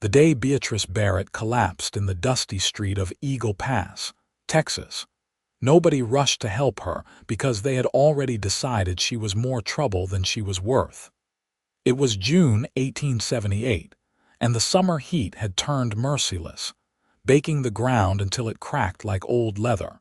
The day Beatrice Barrett collapsed in the dusty street of Eagle Pass, Texas. Nobody rushed to help her because they had already decided she was more trouble than she was worth. It was June 1878, and the summer heat had turned merciless, baking the ground until it cracked like old leather.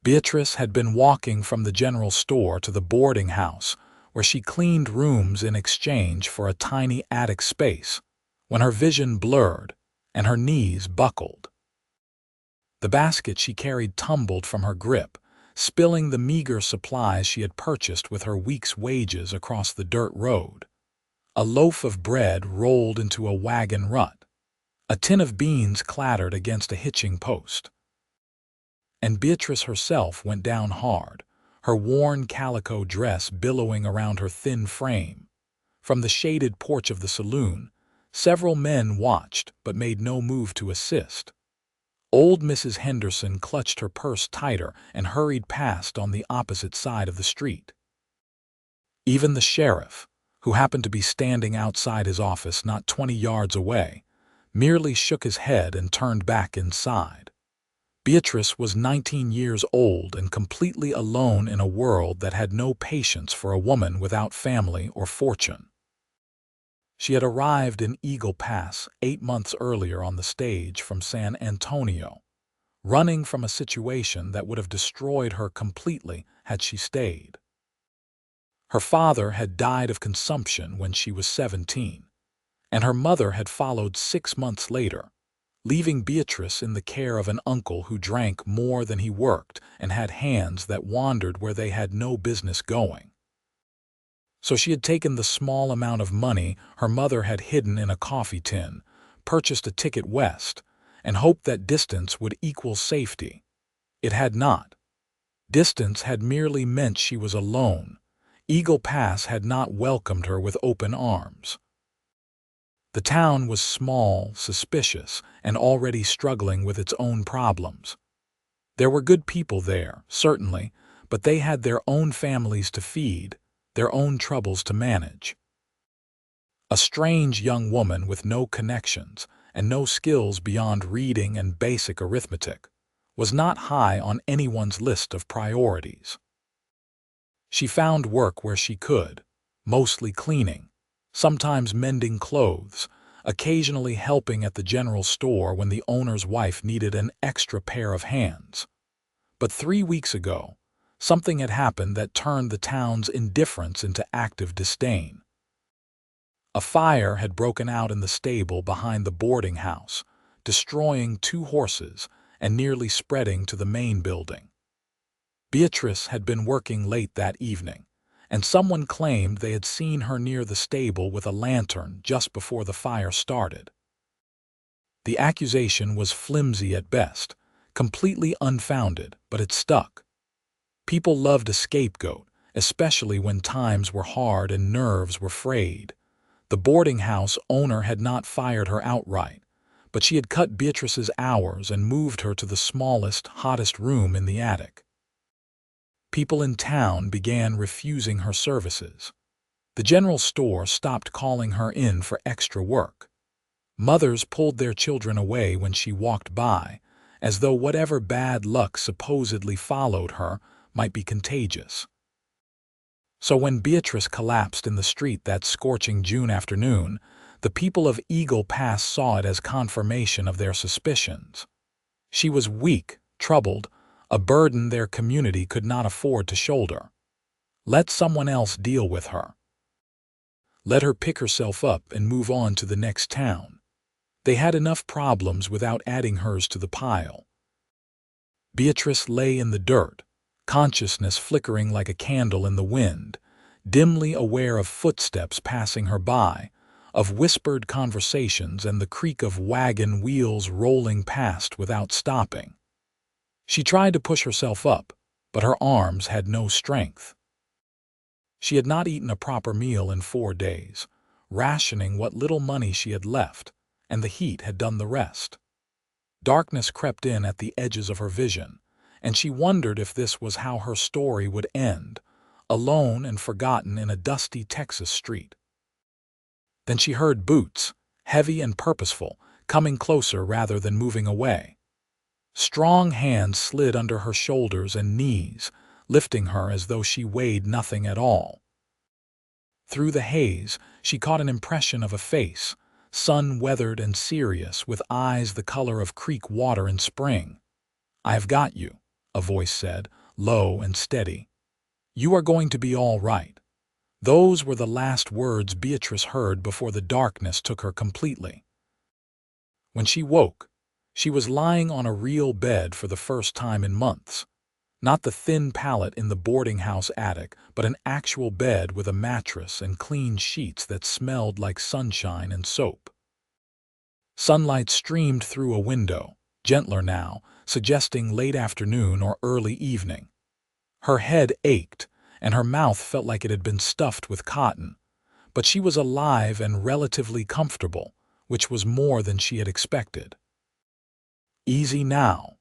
Beatrice had been walking from the general store to the boarding house, where she cleaned rooms in exchange for a tiny attic space, when her vision blurred and her knees buckled. The basket she carried tumbled from her grip, spilling the meager supplies she had purchased with her week's wages across the dirt road. A loaf of bread rolled into a wagon rut. A tin of beans clattered against a hitching post. And Beatrice herself went down hard, her worn calico dress billowing around her thin frame. From the shaded porch of the saloon, several men watched but made no move to assist. Old Mrs. Henderson clutched her purse tighter and hurried past on the opposite side of the street. Even the sheriff, who happened to be standing outside his office not 20 yards away, merely shook his head and turned back inside. Beatrice was 19 years old and completely alone in a world that had no patience for a woman without family or fortune. She had arrived in Eagle Pass 8 months earlier on the stage from San Antonio, running from a situation that would have destroyed her completely had she stayed. Her father had died of consumption when she was 17, and her mother had followed 6 months later, leaving Beatrice in the care of an uncle who drank more than he worked and had hands that wandered where they had no business going. So she had taken the small amount of money her mother had hidden in a coffee tin, purchased a ticket west, and hoped that distance would equal safety. It had not. Distance had merely meant she was alone. Eagle Pass had not welcomed her with open arms. The town was small, suspicious, and already struggling with its own problems. There were good people there, certainly, but they had their own families to feed, their own troubles to manage. A strange young woman with no connections and no skills beyond reading and basic arithmetic was not high on anyone's list of priorities. She found work where she could, mostly cleaning, sometimes mending clothes, occasionally helping at the general store when the owner's wife needed an extra pair of hands. But 3 weeks ago, something had happened that turned the town's indifference into active disdain. A fire had broken out in the stable behind the boarding house, destroying 2 horses and nearly spreading to the main building. Beatrice had been working late that evening, and someone claimed they had seen her near the stable with a lantern just before the fire started. The accusation was flimsy at best, completely unfounded, but it stuck. People loved a scapegoat, especially when times were hard and nerves were frayed. The boarding house owner had not fired her outright, but she had cut Beatrice's hours and moved her to the smallest, hottest room in the attic. People in town began refusing her services. The general store stopped calling her in for extra work. Mothers pulled their children away when she walked by, as though whatever bad luck supposedly followed her might be contagious. So when Beatrice collapsed in the street that scorching June afternoon, the people of Eagle Pass saw it as confirmation of their suspicions. She was weak, troubled, a burden their community could not afford to shoulder. Let someone else deal with her. Let her pick herself up and move on to the next town. They had enough problems without adding hers to the pile. Beatrice lay in the dirt, consciousness flickering like a candle in the wind, dimly aware of footsteps passing her by, of whispered conversations and the creak of wagon wheels rolling past without stopping. She tried to push herself up, but her arms had no strength. She had not eaten a proper meal in 4 days, rationing what little money she had left, and the heat had done the rest. Darkness crept in at the edges of her vision, and she wondered if this was how her story would end, alone and forgotten in a dusty Texas street. Then she heard boots, heavy and purposeful, coming closer rather than moving away. Strong hands slid under her shoulders and knees, lifting her as though she weighed nothing at all. Through the haze, she caught an impression of a face, sun-weathered and serious, with eyes the color of creek water in spring. "I have got you," a voice said, low and steady. "You are going to be all right." Those were the last words Beatrice heard before the darkness took her completely. When she woke, she was lying on a real bed for the first time in months. Not the thin pallet in the boarding house attic, but an actual bed with a mattress and clean sheets that smelled like sunshine and soap. Sunlight streamed through a window, gentler now, suggesting late afternoon or early evening. Her head ached, and her mouth felt like it had been stuffed with cotton, but she was alive and relatively comfortable, which was more than she had expected. "Easy now,"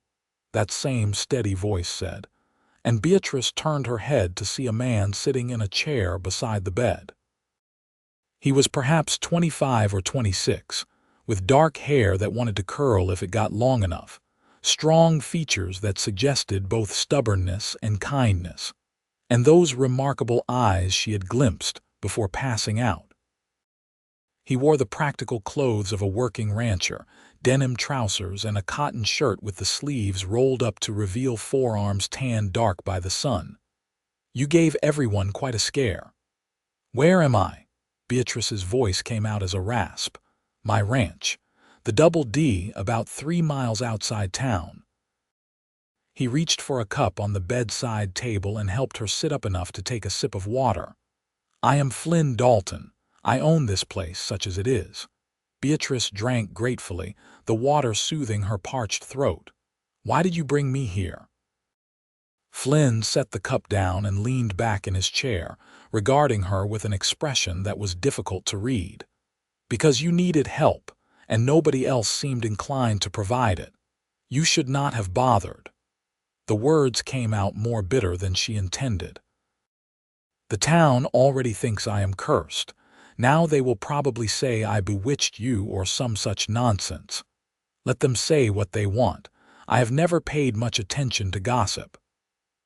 that same steady voice said, and Beatrice turned her head to see a man sitting in a chair beside the bed. He was perhaps 25 or 26, with dark hair that wanted to curl if it got long enough, strong features that suggested both stubbornness and kindness, and those remarkable eyes she had glimpsed before passing out. He wore the practical clothes of a working rancher, denim trousers and a cotton shirt with the sleeves rolled up to reveal forearms tanned dark by the sun. "You gave everyone quite a scare." "Where am I?" Beatrice's voice came out as a rasp. "My ranch. The Double D, about 3 miles outside town." He reached for a cup on the bedside table and helped her sit up enough to take a sip of water. "I am Flynn Dalton. I own this place, such as it is." Beatrice drank gratefully, the water soothing her parched throat. "Why did you bring me here?" Flynn set the cup down and leaned back in his chair, regarding her with an expression that was difficult to read. "Because you needed help, and nobody else seemed inclined to provide it. You should not have bothered." The words came out more bitter than she intended. "The town already thinks I am cursed. Now they will probably say I bewitched you or some such nonsense. Let them say what they want. I have never paid much attention to gossip."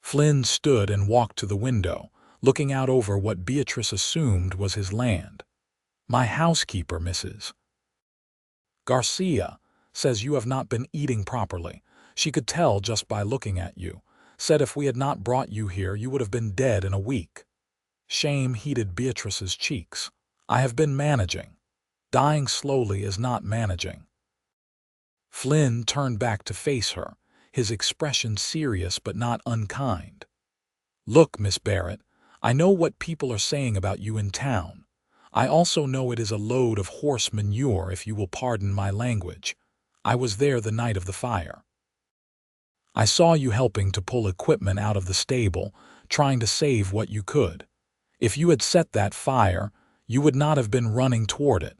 Flynn stood and walked to the window, looking out over what Beatrice assumed was his land. "My housekeeper, Mrs. Garcia, says you have not been eating properly. She could tell just by looking at you. Said if we had not brought you here, you would have been dead in a week." Shame heated Beatrice's cheeks. "I have been managing. Dying slowly is not managing." Flynn turned back to face her, his expression serious but not unkind. "Look, Miss Barrett, I know what people are saying about you in town. I also know it is a load of horse manure, if you will pardon my language. I was there the night of the fire. I saw you helping to pull equipment out of the stable, trying to save what you could. If you had set that fire, you would not have been running toward it."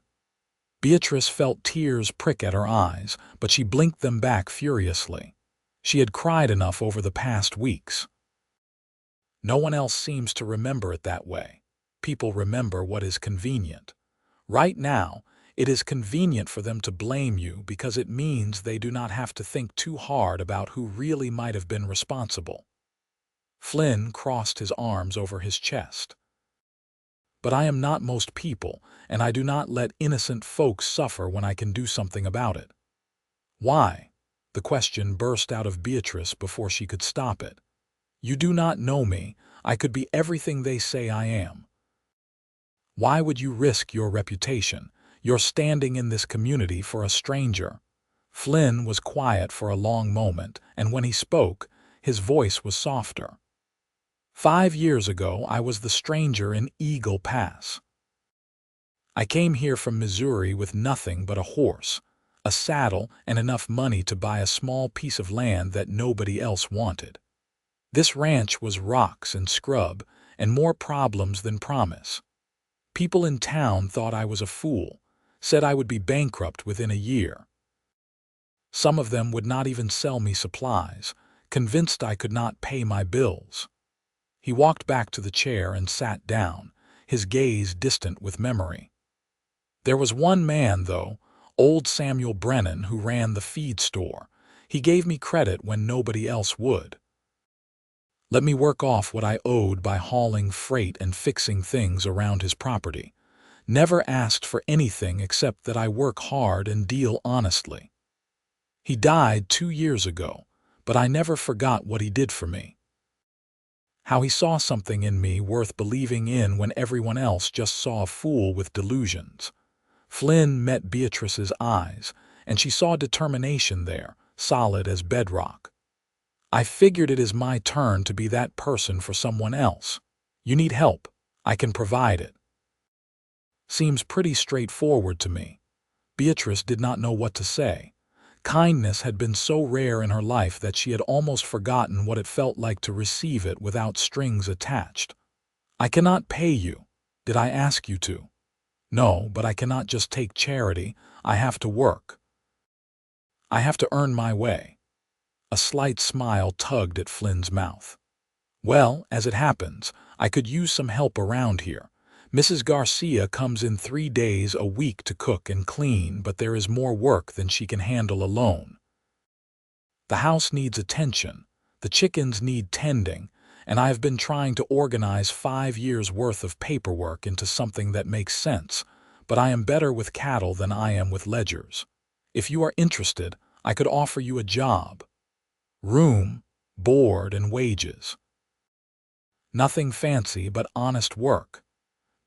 Beatrice felt tears prick at her eyes, but she blinked them back furiously. She had cried enough over the past weeks. No one else seems to remember it that way. People remember what is convenient. Right now, it is convenient for them to blame you because it means they do not have to think too hard about who really might have been responsible. Flynn crossed his arms over his chest. "But I am not most people, and I do not let innocent folks suffer when I can do something about it." "Why?" The question burst out of Beatrice before she could stop it. "You do not know me. I could be everything they say I am. Why would you risk your reputation, your standing in this community, for a stranger?" Flynn was quiet for a long moment, and when he spoke, his voice was softer. 5 years ago, I was the stranger in Eagle Pass. I came here from Missouri with nothing but a horse, a saddle, and enough money to buy a small piece of land that nobody else wanted. This ranch was rocks and scrub, and more problems than promise. People in town thought I was a fool, said I would be bankrupt within a year. Some of them would not even sell me supplies, convinced I could not pay my bills. He walked back to the chair and sat down, his gaze distant with memory. There was one man, though, old Samuel Brennan, who ran the feed store. He gave me credit when nobody else would. Let me work off what I owed by hauling freight and fixing things around his property. Never asked for anything except that I work hard and deal honestly. He died 2 years ago, but I never forgot what he did for me. How he saw something in me worth believing in when everyone else just saw a fool with delusions. Flynn met Beatrice's eyes, and she saw determination there, solid as bedrock. I figured it is my turn to be that person for someone else. You need help. I can provide it. Seems pretty straightforward to me. Beatrice did not know what to say. Kindness had been so rare in her life that she had almost forgotten what it felt like to receive it without strings attached. I cannot pay you. Did I ask you to? No, but I cannot just take charity. I have to work. I have to earn my way. A slight smile tugged at Flynn's mouth. Well, as it happens, I could use some help around here. Mrs. Garcia comes in 3 days a week to cook and clean, but there is more work than she can handle alone. The house needs attention, the chickens need tending, and I have been trying to organize 5 years' worth of paperwork into something that makes sense, but I am better with cattle than I am with ledgers. If you are interested, I could offer you a job. Room, board, and wages. Nothing fancy but honest work.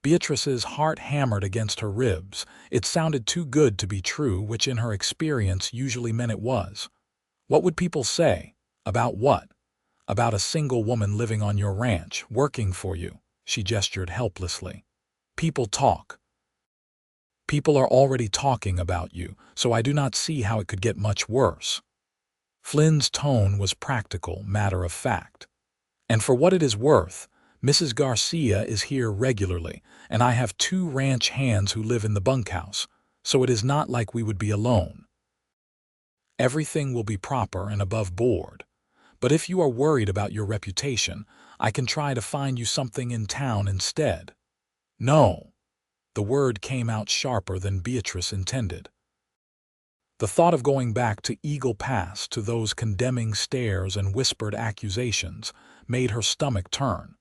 Beatrice's heart hammered against her ribs. It sounded too good to be true, which in her experience usually meant it was. What would people say? About what? About a single woman living on your ranch, working for you. She gestured helplessly. People talk. People are already talking about you, so I do not see how it could get much worse. Flynn's tone was practical, matter of fact. And for what it is worth, Mrs. Garcia is here regularly, and I have 2 ranch hands who live in the bunkhouse, so it is not like we would be alone. Everything will be proper and above board. But if you are worried about your reputation, I can try to find you something in town instead. No. The word came out sharper than Beatrice intended. The thought of going back to Eagle Pass, to those condemning stares and whispered accusations, made her stomach turn.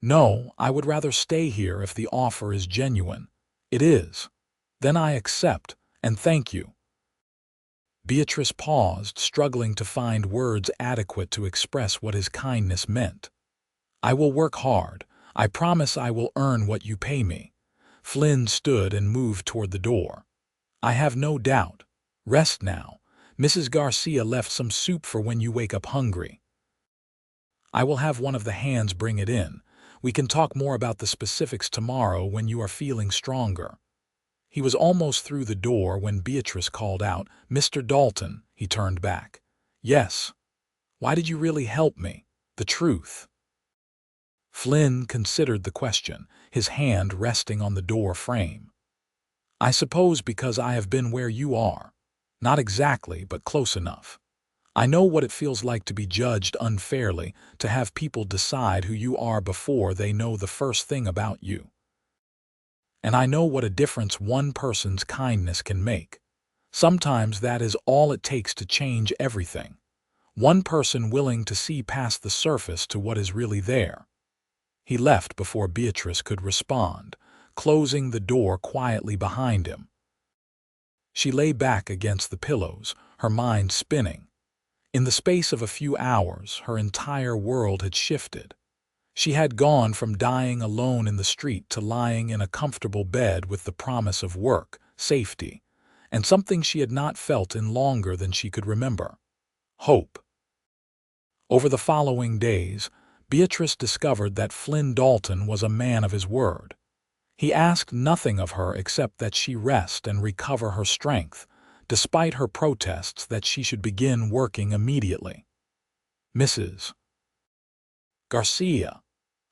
No, I would rather stay here if the offer is genuine. It is. Then I accept, and thank you. Beatrice paused, struggling to find words adequate to express what his kindness meant. I will work hard. I promise I will earn what you pay me. Flynn stood and moved toward the door. I have no doubt. Rest now. Mrs. Garcia left some soup for when you wake up hungry. I will have one of the hands bring it in. We can talk more about the specifics tomorrow when you are feeling stronger. He was almost through the door when Beatrice called out, "Mr. Dalton." He turned back. "Yes. Why did you really help me? The truth." Flynn considered the question, his hand resting on the door frame. "I suppose because I have been where you are. Not exactly, but close enough. I know what it feels like to be judged unfairly, to have people decide who you are before they know the first thing about you. And I know what a difference one person's kindness can make. Sometimes that is all it takes to change everything. One person willing to see past the surface to what is really there." He left before Beatrice could respond, closing the door quietly behind him. She lay back against the pillows, her mind spinning. In the space of a few hours, her entire world had shifted. She had gone from dying alone in the street to lying in a comfortable bed with the promise of work, safety, and something she had not felt in longer than she could remember: hope. Over the following days, Beatrice discovered that Flynn Dalton was a man of his word. He asked nothing of her except that she rest and recover her strength, despite her protests that she should begin working immediately. Mrs. Garcia,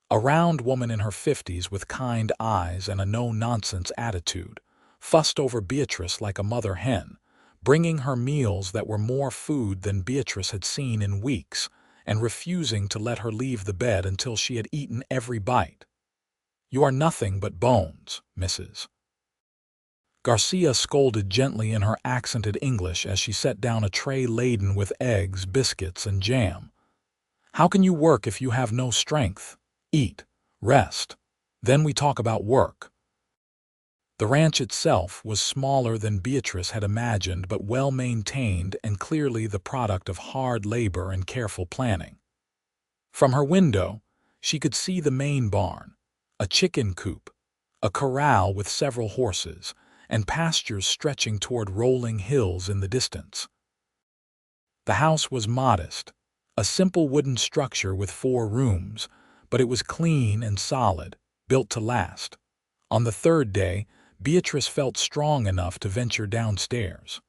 a round woman in her 50s with kind eyes and a no-nonsense attitude, fussed over Beatrice like a mother hen, bringing her meals that were more food than Beatrice had seen in weeks, and refusing to let her leave the bed until she had eaten every bite. "You are nothing but bones, Mrs. Garcia scolded gently in her accented English as she set down a tray laden with eggs, biscuits, and jam. "How can you work if you have no strength? Eat, rest. Then we talk about work." The ranch itself was smaller than Beatrice had imagined, but well-maintained and clearly the product of hard labor and careful planning. From her window, she could see the main barn, a chicken coop, a corral with several horses, and pastures stretching toward rolling hills in the distance. The house was modest, a simple wooden structure with 4 rooms, but it was clean and solid, built to last. On the third day, Beatrice felt strong enough to venture downstairs.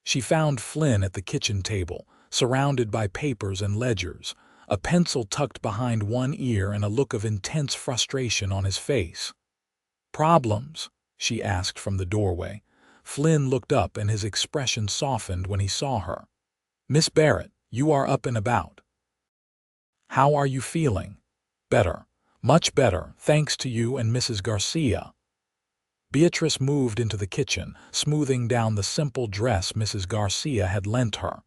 She found Flynn at the kitchen table, surrounded by papers and ledgers, a pencil tucked behind one ear and a look of intense frustration on his face. "Problems?" she asked from the doorway. Flynn looked up and his expression softened when he saw her. "Miss Barrett, you are up and about. How are you feeling?" "Better. Much better, thanks to you and Mrs. Garcia." Beatrice moved into the kitchen, smoothing down the simple dress Mrs. Garcia had lent her.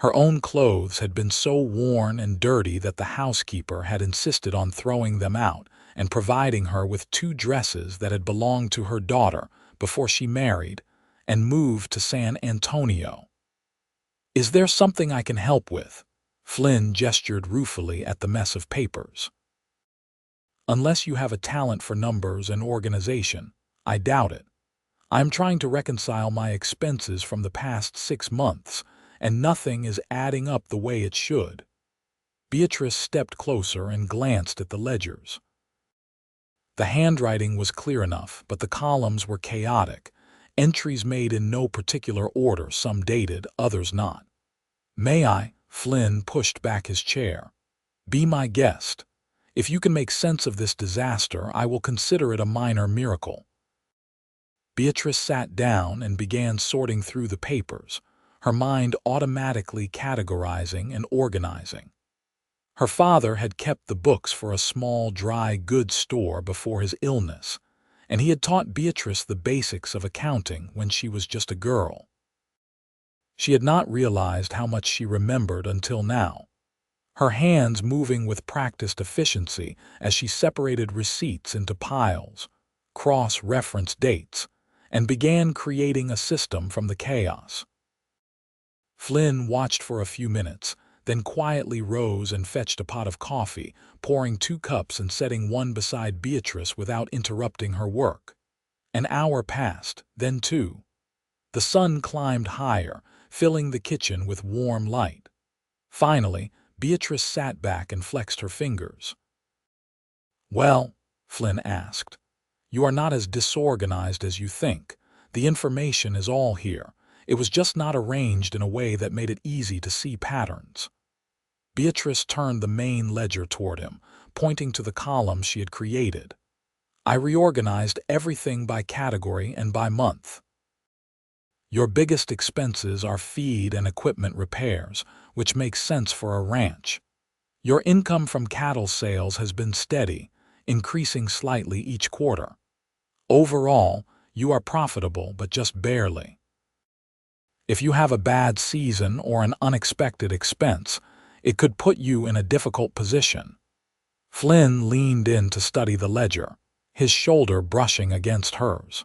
Her own clothes had been so worn and dirty that the housekeeper had insisted on throwing them out and providing her with 2 dresses that had belonged to her daughter before she married and moved to San Antonio. "Is there something I can help with?" Flynn gestured ruefully at the mess of papers. "Unless you have a talent for numbers and organization, I doubt it. I'm trying to reconcile my expenses from the past 6 months, and nothing is adding up the way it should." Beatrice stepped closer and glanced at the ledgers. The handwriting was clear enough, but the columns were chaotic, entries made in no particular order, some dated, others not. "May I?" Flynn pushed back his chair. "Be my guest. If you can make sense of this disaster, I will consider it a minor miracle." Beatrice sat down and began sorting through the papers, her mind automatically categorizing and organizing. Her father had kept the books for a small dry goods store before his illness, and he had taught Beatrice the basics of accounting when she was just a girl. She had not realized how much she remembered until now, her hands moving with practiced efficiency as she separated receipts into piles, cross-referenced dates, and began creating a system from the chaos. Flynn watched for a few minutes, then quietly rose and fetched a pot of coffee, pouring 2 cups and setting one beside Beatrice without interrupting her work. An hour passed, then 2. The sun climbed higher, filling the kitchen with warm light. Finally, Beatrice sat back and flexed her fingers. "Well," Flynn asked, "you are not as disorganized as you think. The information is all here. It was just not arranged in a way that made it easy to see patterns." Beatrice turned the main ledger toward him, pointing to the columns she had created. "I reorganized everything by category and by month. Your biggest expenses are feed and equipment repairs, which makes sense for a ranch. Your income from cattle sales has been steady, increasing slightly each quarter. Overall, you are profitable, but just barely. If you have a bad season or an unexpected expense, it could put you in a difficult position." Flynn leaned in to study the ledger, his shoulder brushing against hers.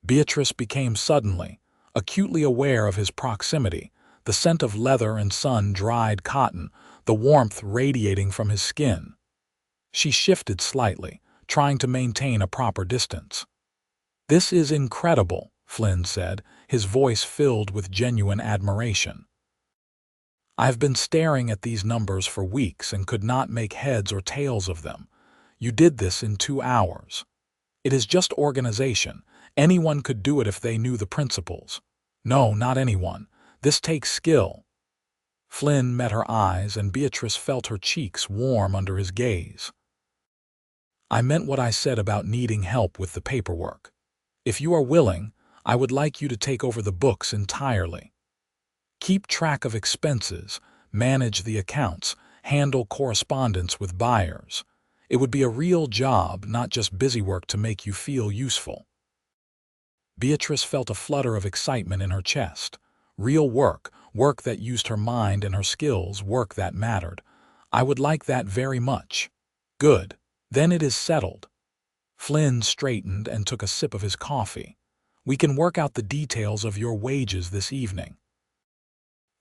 Beatrice became suddenly, acutely aware of his proximity, the scent of leather and sun-dried cotton, the warmth radiating from his skin. She shifted slightly, trying to maintain a proper distance. "This is incredible," Flynn said, his voice filled with genuine admiration. "I've been staring at these numbers for weeks and could not make heads or tails of them. You did this in 2 hours. It is just organization. Anyone could do it if they knew the principles." "No, not anyone. This takes skill." Flynn met her eyes, and Beatrice felt her cheeks warm under his gaze. "I meant what I said about needing help with the paperwork. If you are willing, I would like you to take over the books entirely. Keep track of expenses, manage the accounts, handle correspondence with buyers. It would be a real job, not just busy work to make you feel useful. Beatrice felt a flutter of excitement in her chest. Real work, work that used her mind and her skills, work that mattered. I would like that very much. Good. Then it is settled. Flynn straightened and took a sip of his coffee. We can work out the details of your wages this evening.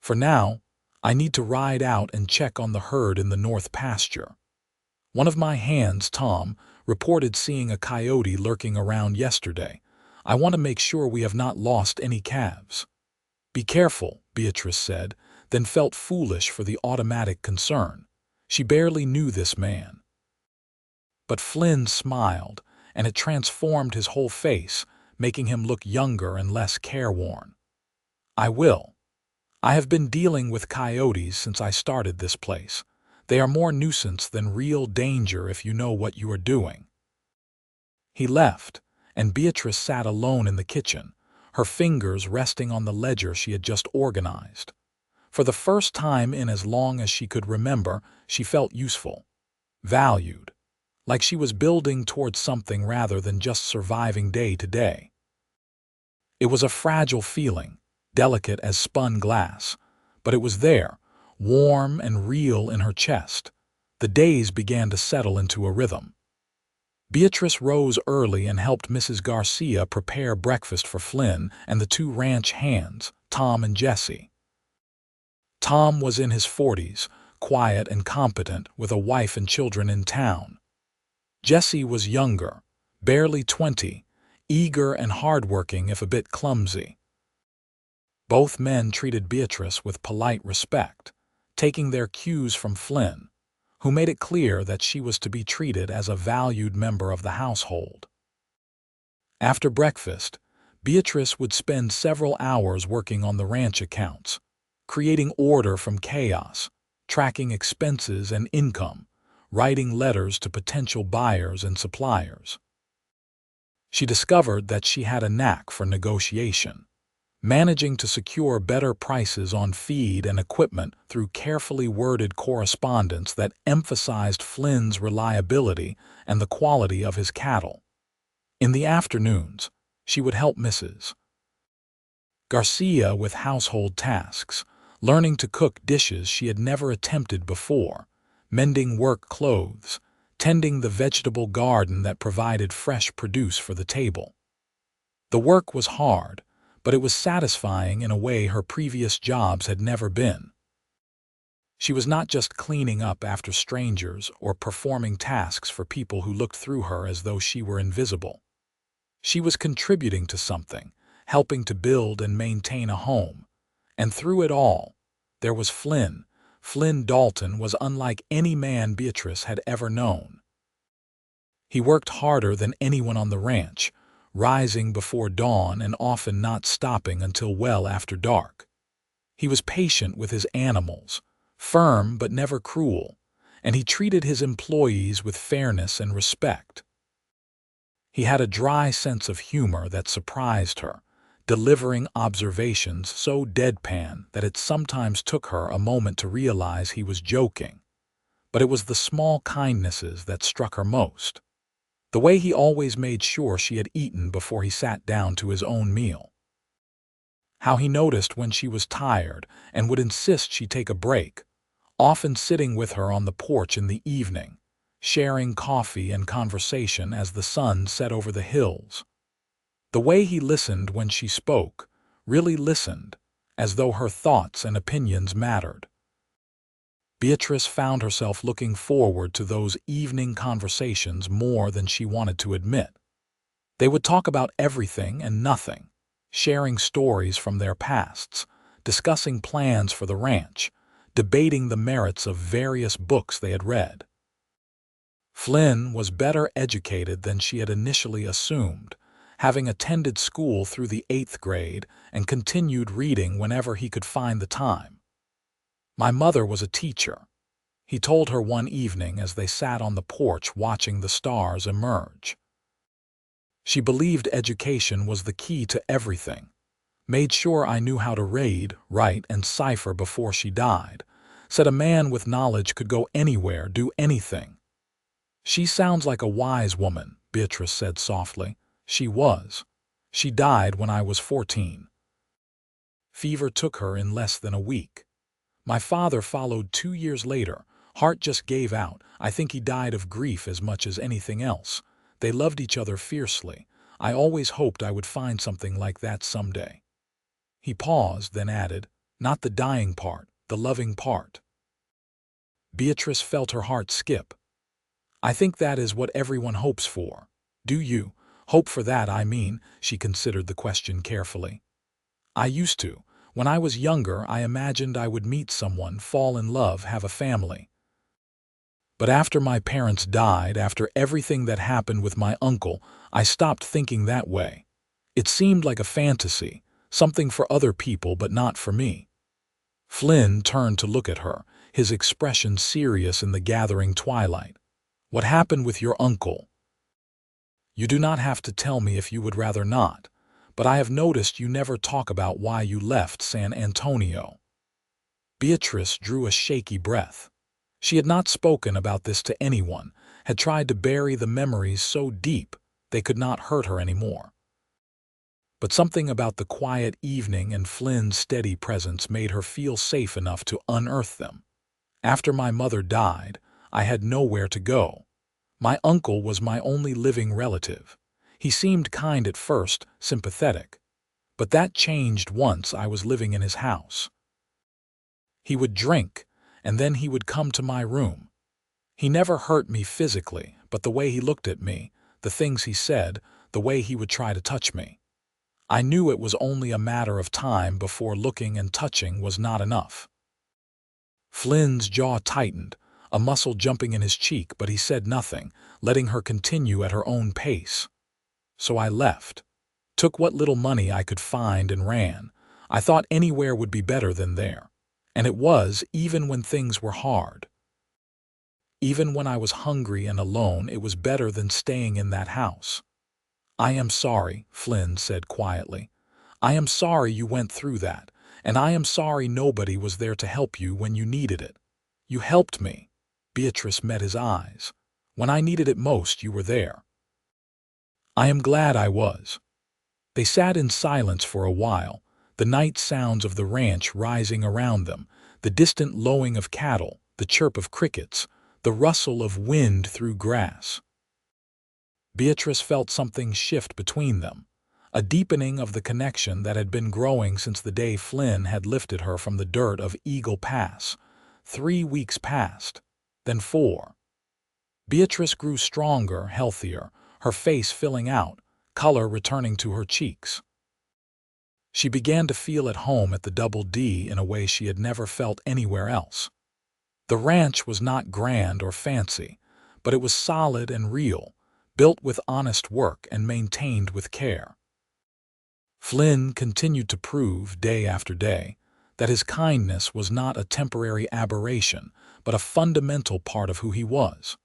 For now, I need to ride out and check on the herd in the north pasture. One of my hands, Tom, reported seeing a coyote lurking around yesterday. I want to make sure we have not lost any calves. Be careful, Beatrice said, then felt foolish for the automatic concern. She barely knew this man. But Flynn smiled, and it transformed his whole face, making him look younger and less careworn. I will. I have been dealing with coyotes since I started this place. They are more nuisance than real danger if you know what you are doing. He left, and Beatrice sat alone in the kitchen, her fingers resting on the ledger she had just organized. For the first time in as long as she could remember, she felt useful, valued, like she was building towards something rather than just surviving day to day. It was a fragile feeling, delicate as spun glass, but it was there, warm and real in her chest. The days began to settle into a rhythm. Beatrice rose early and helped Mrs. Garcia prepare breakfast for Flynn and the two ranch hands, Tom and Jesse. Tom was in his 40s, quiet and competent, with a wife and children in town. Jesse was younger, barely 20, eager and hardworking if a bit clumsy. Both men treated Beatrice with polite respect, taking their cues from Flynn, who made it clear that she was to be treated as a valued member of the household. After breakfast, Beatrice would spend several hours working on the ranch accounts, creating order from chaos, tracking expenses and income, writing letters to potential buyers and suppliers. She discovered that she had a knack for negotiation, managing to secure better prices on feed and equipment through carefully worded correspondence that emphasized Flynn's reliability and the quality of his cattle. In the afternoons, she would help Mrs. Garcia with household tasks, learning to cook dishes she had never attempted before, mending work clothes, tending the vegetable garden that provided fresh produce for the table. The work was hard, but it was satisfying in a way her previous jobs had never been. She was not just cleaning up after strangers or performing tasks for people who looked through her as though she were invisible. She was contributing to something, helping to build and maintain a home. And through it all, there was Flynn. Flynn Dalton was unlike any man Beatrice had ever known. He worked harder than anyone on the ranch, rising before dawn and often not stopping until well after dark. He was patient with his animals, firm but never cruel, and he treated his employees with fairness and respect. He had a dry sense of humor that surprised her, delivering observations so deadpan that it sometimes took her a moment to realize he was joking. But it was the small kindnesses that struck her most. The way he always made sure she had eaten before he sat down to his own meal. How he noticed when she was tired and would insist she take a break, often sitting with her on the porch in the evening, sharing coffee and conversation as the sun set over the hills. The way he listened when she spoke, really listened, as though her thoughts and opinions mattered. Beatrice found herself looking forward to those evening conversations more than she wanted to admit. They would talk about everything and nothing, sharing stories from their pasts, discussing plans for the ranch, debating the merits of various books they had read. Flynn was better educated than she had initially assumed, having attended school through the 8th grade and continued reading whenever he could find the time. "My mother was a teacher," he told her one evening as they sat on the porch watching the stars emerge. "She believed education was the key to everything, made sure I knew how to read, write, and cipher before she died, said a man with knowledge could go anywhere, do anything. She sounds like a wise woman, Beatrice said softly. She was. She died when I was 14. Fever took her in less than a week. My father followed 2 years later. Heart just gave out. I think he died of grief as much as anything else. They loved each other fiercely. I always hoped I would find something like that someday. He paused, then added, not the dying part, the loving part. Beatrice felt her heart skip. I think that is what everyone hopes for. Do you hope for that? I mean, she considered the question carefully. I used to. When I was younger, I imagined I would meet someone, fall in love, have a family. But after my parents died, after everything that happened with my uncle, I stopped thinking that way. It seemed like a fantasy, something for other people but not for me. Flynn turned to look at her, his expression serious in the gathering twilight. What happened with your uncle? You do not have to tell me if you would rather not, but I have noticed you never talk about why you left San Antonio. Beatrice drew a shaky breath. She had not spoken about this to anyone, had tried to bury the memories so deep they could not hurt her anymore. But something about the quiet evening and Flynn's steady presence made her feel safe enough to unearth them. After my mother died, I had nowhere to go. My uncle was my only living relative. He seemed kind at first, sympathetic. But that changed once I was living in his house. He would drink, and then he would come to my room. He never hurt me physically, but the way he looked at me, the things he said, the way he would try to touch me. I knew it was only a matter of time before looking and touching was not enough. Flynn's jaw tightened, a muscle jumping in his cheek, but he said nothing, letting her continue at her own pace. So I left. Took what little money I could find and ran. I thought anywhere would be better than there. And it was, even when things were hard. Even when I was hungry and alone, it was better than staying in that house. I am sorry, Flynn said quietly. I am sorry you went through that, and I am sorry nobody was there to help you when you needed it. You helped me. Beatrice met his eyes. When I needed it most, you were there. I am glad I was. They sat in silence for a while, the night sounds of the ranch rising around them, the distant lowing of cattle, the chirp of crickets, the rustle of wind through grass. Beatrice felt something shift between them, a deepening of the connection that had been growing since the day Flynn had lifted her from the dirt of Eagle Pass. 3 weeks passed, then 4. Beatrice grew stronger, healthier, her face filling out, color returning to her cheeks. She began to feel at home at the Double D in a way she had never felt anywhere else. The ranch was not grand or fancy, but it was solid and real, built with honest work and maintained with care. Flynn continued to prove, day after day, that his kindness was not a temporary aberration, but a fundamental part of who he was.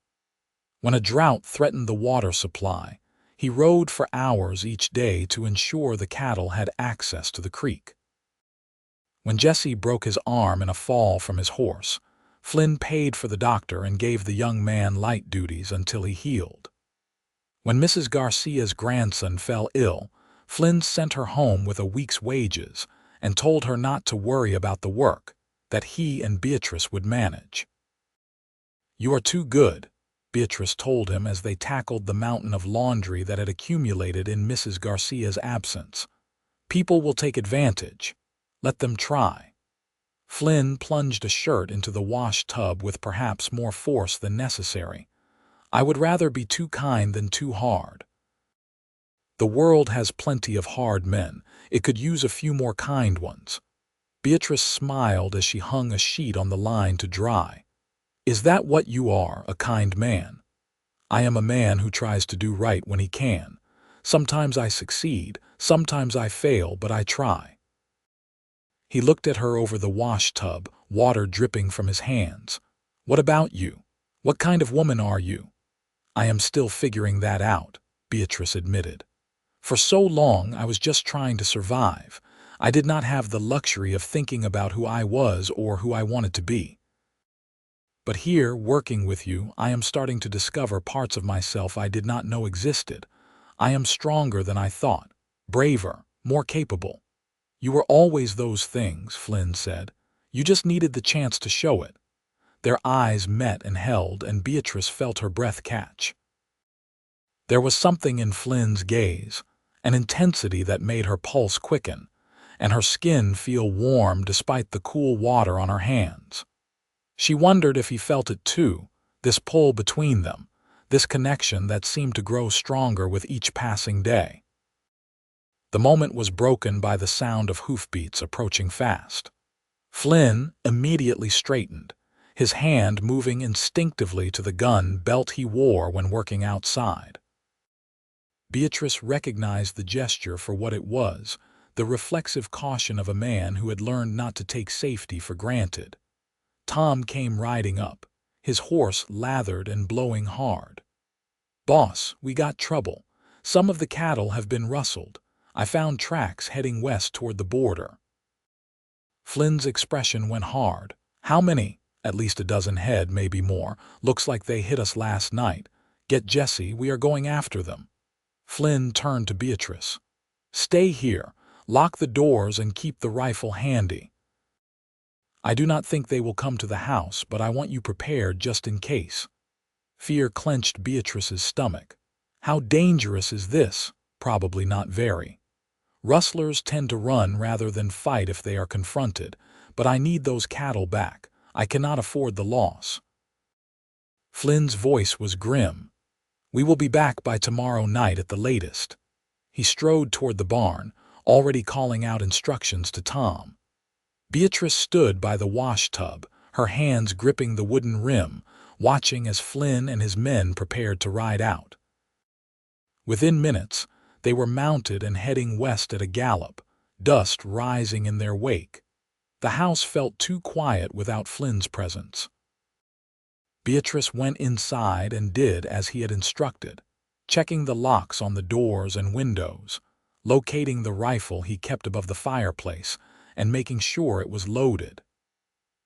When a drought threatened the water supply, he rode for hours each day to ensure the cattle had access to the creek. When Jesse broke his arm in a fall from his horse, Flynn paid for the doctor and gave the young man light duties until he healed. When Mrs. Garcia's grandson fell ill, Flynn sent her home with a week's wages and told her not to worry about the work, that he and Beatrice would manage. "You are too good," Beatrice told him as they tackled the mountain of laundry that had accumulated in Mrs. Garcia's absence. "People will take advantage. Let them try." Flynn plunged a shirt into the wash tub with perhaps more force than necessary. "I would rather be too kind than too hard. The world has plenty of hard men. It could use a few more kind ones." Beatrice smiled as she hung a sheet on the line to dry. "Is that what you are, a kind man?" "I am a man who tries to do right when he can. Sometimes I succeed, sometimes I fail, but I try." He looked at her over the wash tub, water dripping from his hands. "What about you? What kind of woman are you?" "I am still figuring that out," Beatrice admitted. "For so long I was just trying to survive. I did not have the luxury of thinking about who I was or who I wanted to be." But here, working with you, I am starting to discover parts of myself I did not know existed. I am stronger than I thought, braver, more capable. You were always those things, Flynn said. You just needed the chance to show it. Their eyes met and held, and Beatrice felt her breath catch. There was something in Flynn's gaze, an intensity that made her pulse quicken, and her skin feel warm despite the cool water on her hands. She wondered if he felt it too, this pull between them, this connection that seemed to grow stronger with each passing day. The moment was broken by the sound of hoofbeats approaching fast. Flynn immediately straightened, his hand moving instinctively to the gun belt he wore when working outside. Beatrice recognized the gesture for what it was, the reflexive caution of a man who had learned not to take safety for granted. Tom came riding up, his horse lathered and blowing hard. "Boss, we got trouble. Some of the cattle have been rustled. I found tracks heading west toward the border." Flynn's expression went hard. "How many?" "At least a dozen head, maybe more. Looks like they hit us last night. Get Jesse, we are going after them." Flynn turned to Beatrice. "Stay here. Lock the doors and keep the rifle handy. I do not think they will come to the house, but I want you prepared just in case." Fear clenched Beatrice's stomach. How dangerous is this? Probably not very. Rustlers tend to run rather than fight if they are confronted, but I need those cattle back. I cannot afford the loss. Flynn's voice was grim. "We will be back by tomorrow night at the latest." He strode toward the barn, already calling out instructions to Tom. Beatrice stood by the wash tub, her hands gripping the wooden rim, watching as Flynn and his men prepared to ride out. Within minutes, they were mounted and heading west at a gallop, dust rising in their wake. The house felt too quiet without Flynn's presence. Beatrice went inside and did as he had instructed, checking the locks on the doors and windows, locating the rifle he kept above the fireplace, and making sure it was loaded.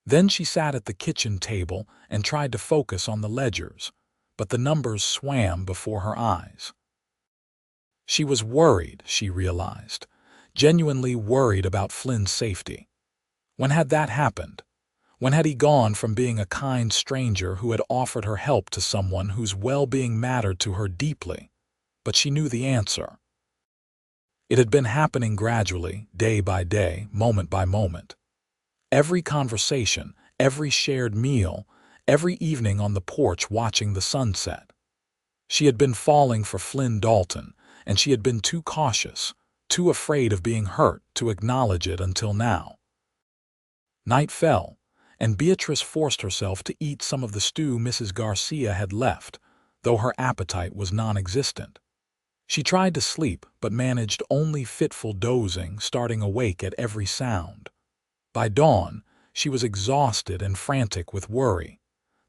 Then she sat at the kitchen table and tried to focus on the ledgers, but the numbers swam before her eyes. She was worried, she realized, genuinely worried about Flynn's safety. When had that happened? When had he gone from being a kind stranger who had offered her help to someone whose well-being mattered to her deeply? But she knew the answer. It had been happening gradually, day by day, moment by moment. Every conversation, every shared meal, every evening on the porch watching the sunset. She had been falling for Flynn Dalton, and she had been too cautious, too afraid of being hurt to acknowledge it until now. Night fell, and Beatrice forced herself to eat some of the stew Mrs. Garcia had left, though her appetite was non-existent. She tried to sleep, but managed only fitful dozing, starting awake at every sound. By dawn, she was exhausted and frantic with worry.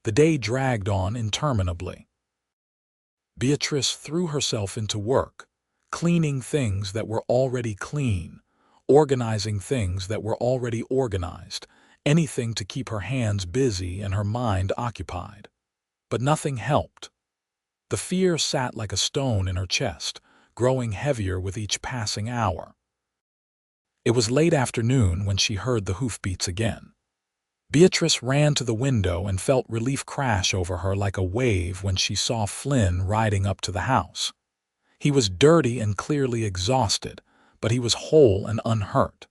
The day dragged on interminably. Beatrice threw herself into work, cleaning things that were already clean, organizing things that were already organized, anything to keep her hands busy and her mind occupied. But nothing helped. The fear sat like a stone in her chest, growing heavier with each passing hour. It was late afternoon when she heard the hoofbeats again. Beatrice ran to the window and felt relief crash over her like a wave when she saw Flynn riding up to the house. He was dirty and clearly exhausted, but he was whole and unhurt.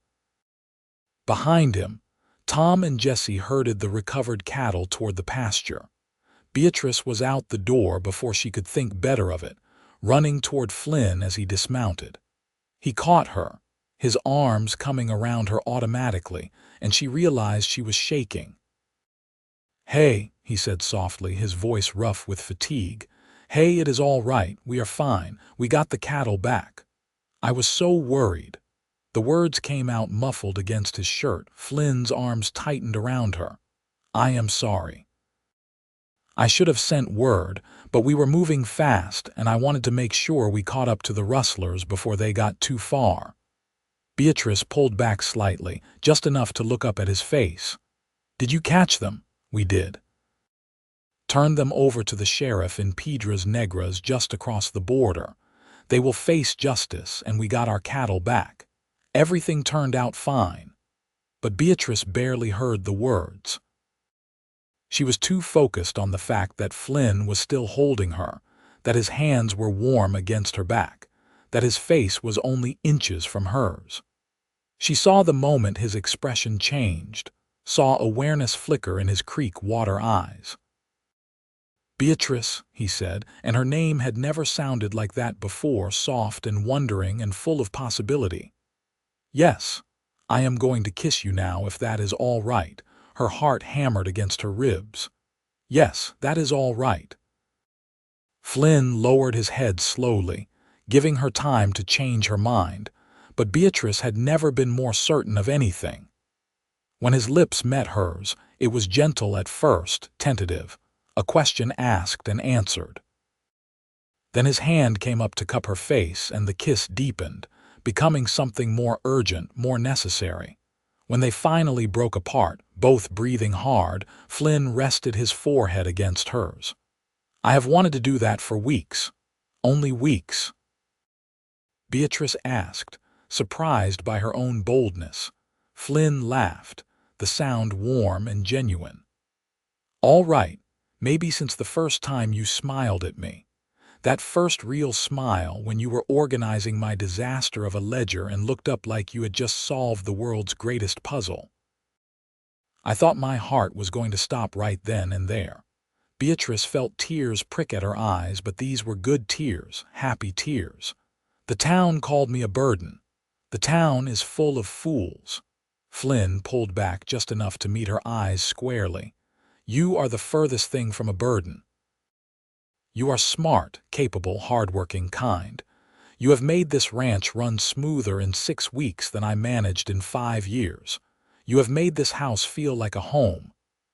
Behind him, Tom and Jesse herded the recovered cattle toward the pasture. Beatrice was out the door before she could think better of it, running toward Flynn as he dismounted. He caught her, his arms coming around her automatically, and she realized she was shaking. "Hey," he said softly, his voice rough with fatigue. "Hey, it is all right, we are fine, we got the cattle back." "I was so worried." The words came out muffled against his shirt. Flynn's arms tightened around her. "I am sorry. I should have sent word, but we were moving fast and I wanted to make sure we caught up to the rustlers before they got too far." Beatrice pulled back slightly, just enough to look up at his face. "Did you catch them?" "We did." Turn them over to the sheriff in Piedras Negras just across the border. They will face justice, and we got our cattle back. Everything turned out fine. But Beatrice barely heard the words. She was too focused on the fact that Flynn was still holding her, that his hands were warm against her back, that his face was only inches from hers. She saw the moment his expression changed, saw awareness flicker in his creek water eyes. "Beatrice," he said, and her name had never sounded like that before, soft and wondering and full of possibility. "Yes, I am going to kiss you now, if that is all right." Her heart hammered against her ribs. "Yes, that is all right." Flynn lowered his head slowly, giving her time to change her mind, but Beatrice had never been more certain of anything. When his lips met hers, it was gentle at first, tentative, a question asked and answered. Then his hand came up to cup her face, and the kiss deepened, becoming something more urgent, more necessary. When they finally broke apart, both breathing hard, Flynn rested his forehead against hers. "I have wanted to do that for weeks. Only weeks." Beatrice asked, surprised by her own boldness. Flynn laughed, the sound warm and genuine. "All right, maybe since the first time you smiled at me. That first real smile when you were organizing my disaster of a ledger and looked up like you had just solved the world's greatest puzzle." I thought my heart was going to stop right then and there. Beatrice felt tears prick at her eyes, but these were good tears, happy tears. "The town called me a burden. The town is full of fools." Flynn pulled back just enough to meet her eyes squarely. "You are the furthest thing from a burden. You are smart, capable, hardworking, kind. You have made this ranch run smoother in 6 weeks than I managed in 5 years. You have made this house feel like a home.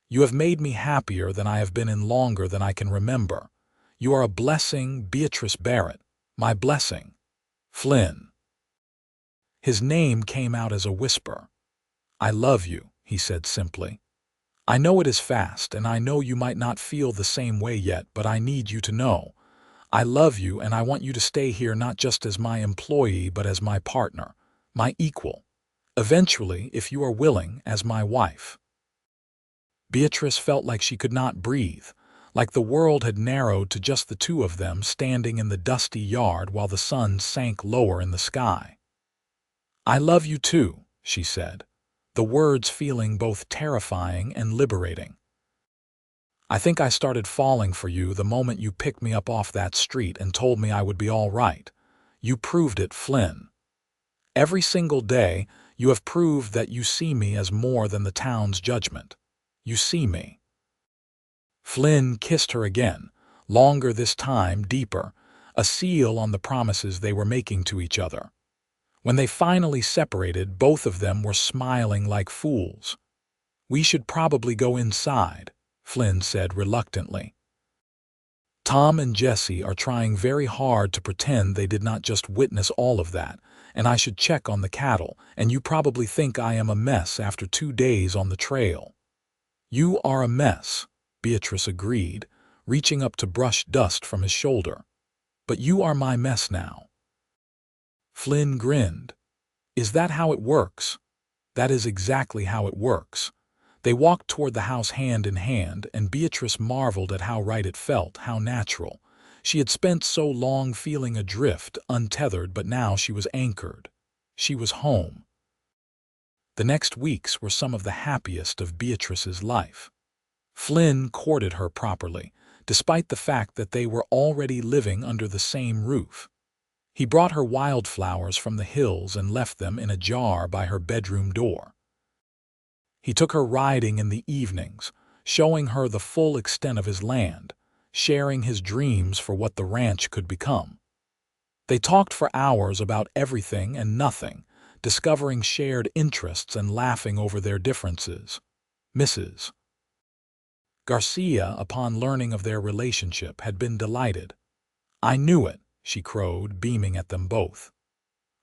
You have made me happier than I have been in longer than I can remember. You are a blessing, Beatrice Barrett, my blessing." Flynn. His name came out as a whisper. "I love you," he said simply. "I know it is fast, and I know you might not feel the same way yet, but I need you to know. I love you, and I want you to stay here not just as my employee, but as my partner, my equal. Eventually, if you are willing, as my wife." Beatrice felt like she could not breathe, like the world had narrowed to just the two of them standing in the dusty yard while the sun sank lower in the sky. "I love you too," she said, the words feeling both terrifying and liberating. "I think I started falling for you the moment you picked me up off that street and told me I would be all right. You proved it, Flynn. Every single day, you have proved that you see me as more than the town's judgment. You see me." Flynn kissed her again, longer this time, deeper, a seal on the promises they were making to each other. When they finally separated, both of them were smiling like fools. "We should probably go inside," Flynn said reluctantly. "Tom and Jesse are trying very hard to pretend they did not just witness all of that, and I should check on the cattle, and you probably think I am a mess after 2 days on the trail." "You are a mess," Beatrice agreed, reaching up to brush dust from his shoulder. "But you are my mess now." Flynn grinned. "Is that how it works?" "That is exactly how it works." They walked toward the house hand in hand, and Beatrice marveled at how right it felt, how natural. She had spent so long feeling adrift, untethered, but now she was anchored. She was home. The next weeks were some of the happiest of Beatrice's life. Flynn courted her properly, despite the fact that they were already living under the same roof. He brought her wildflowers from the hills and left them in a jar by her bedroom door. He took her riding in the evenings, showing her the full extent of his land, sharing his dreams for what the ranch could become. They talked for hours about everything and nothing, discovering shared interests and laughing over their differences. Mrs. Garcia, upon learning of their relationship, had been delighted. "I knew it," she crowed, beaming at them both.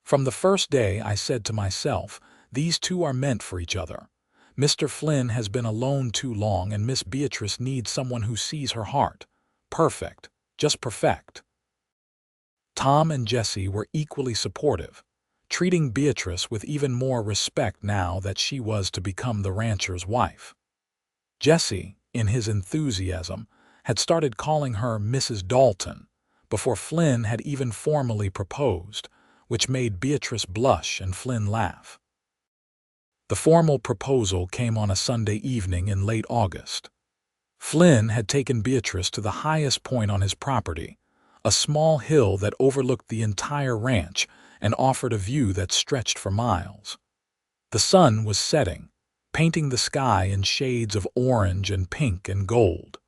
"From the first day I said to myself, these two are meant for each other. Mr. Flynn has been alone too long and Miss Beatrice needs someone who sees her heart. Perfect. Just perfect. Tom and Jesse were equally supportive, treating Beatrice with even more respect now that she was to become the rancher's wife. Jesse, in his enthusiasm, had started calling her Mrs. Dalton before Flynn had even formally proposed, which made Beatrice blush and Flynn laugh. The formal proposal came on a Sunday evening in late August. Flynn had taken Beatrice to the highest point on his property, a small hill that overlooked the entire ranch and offered a view that stretched for miles. The sun was setting, painting the sky in shades of orange and pink and gold.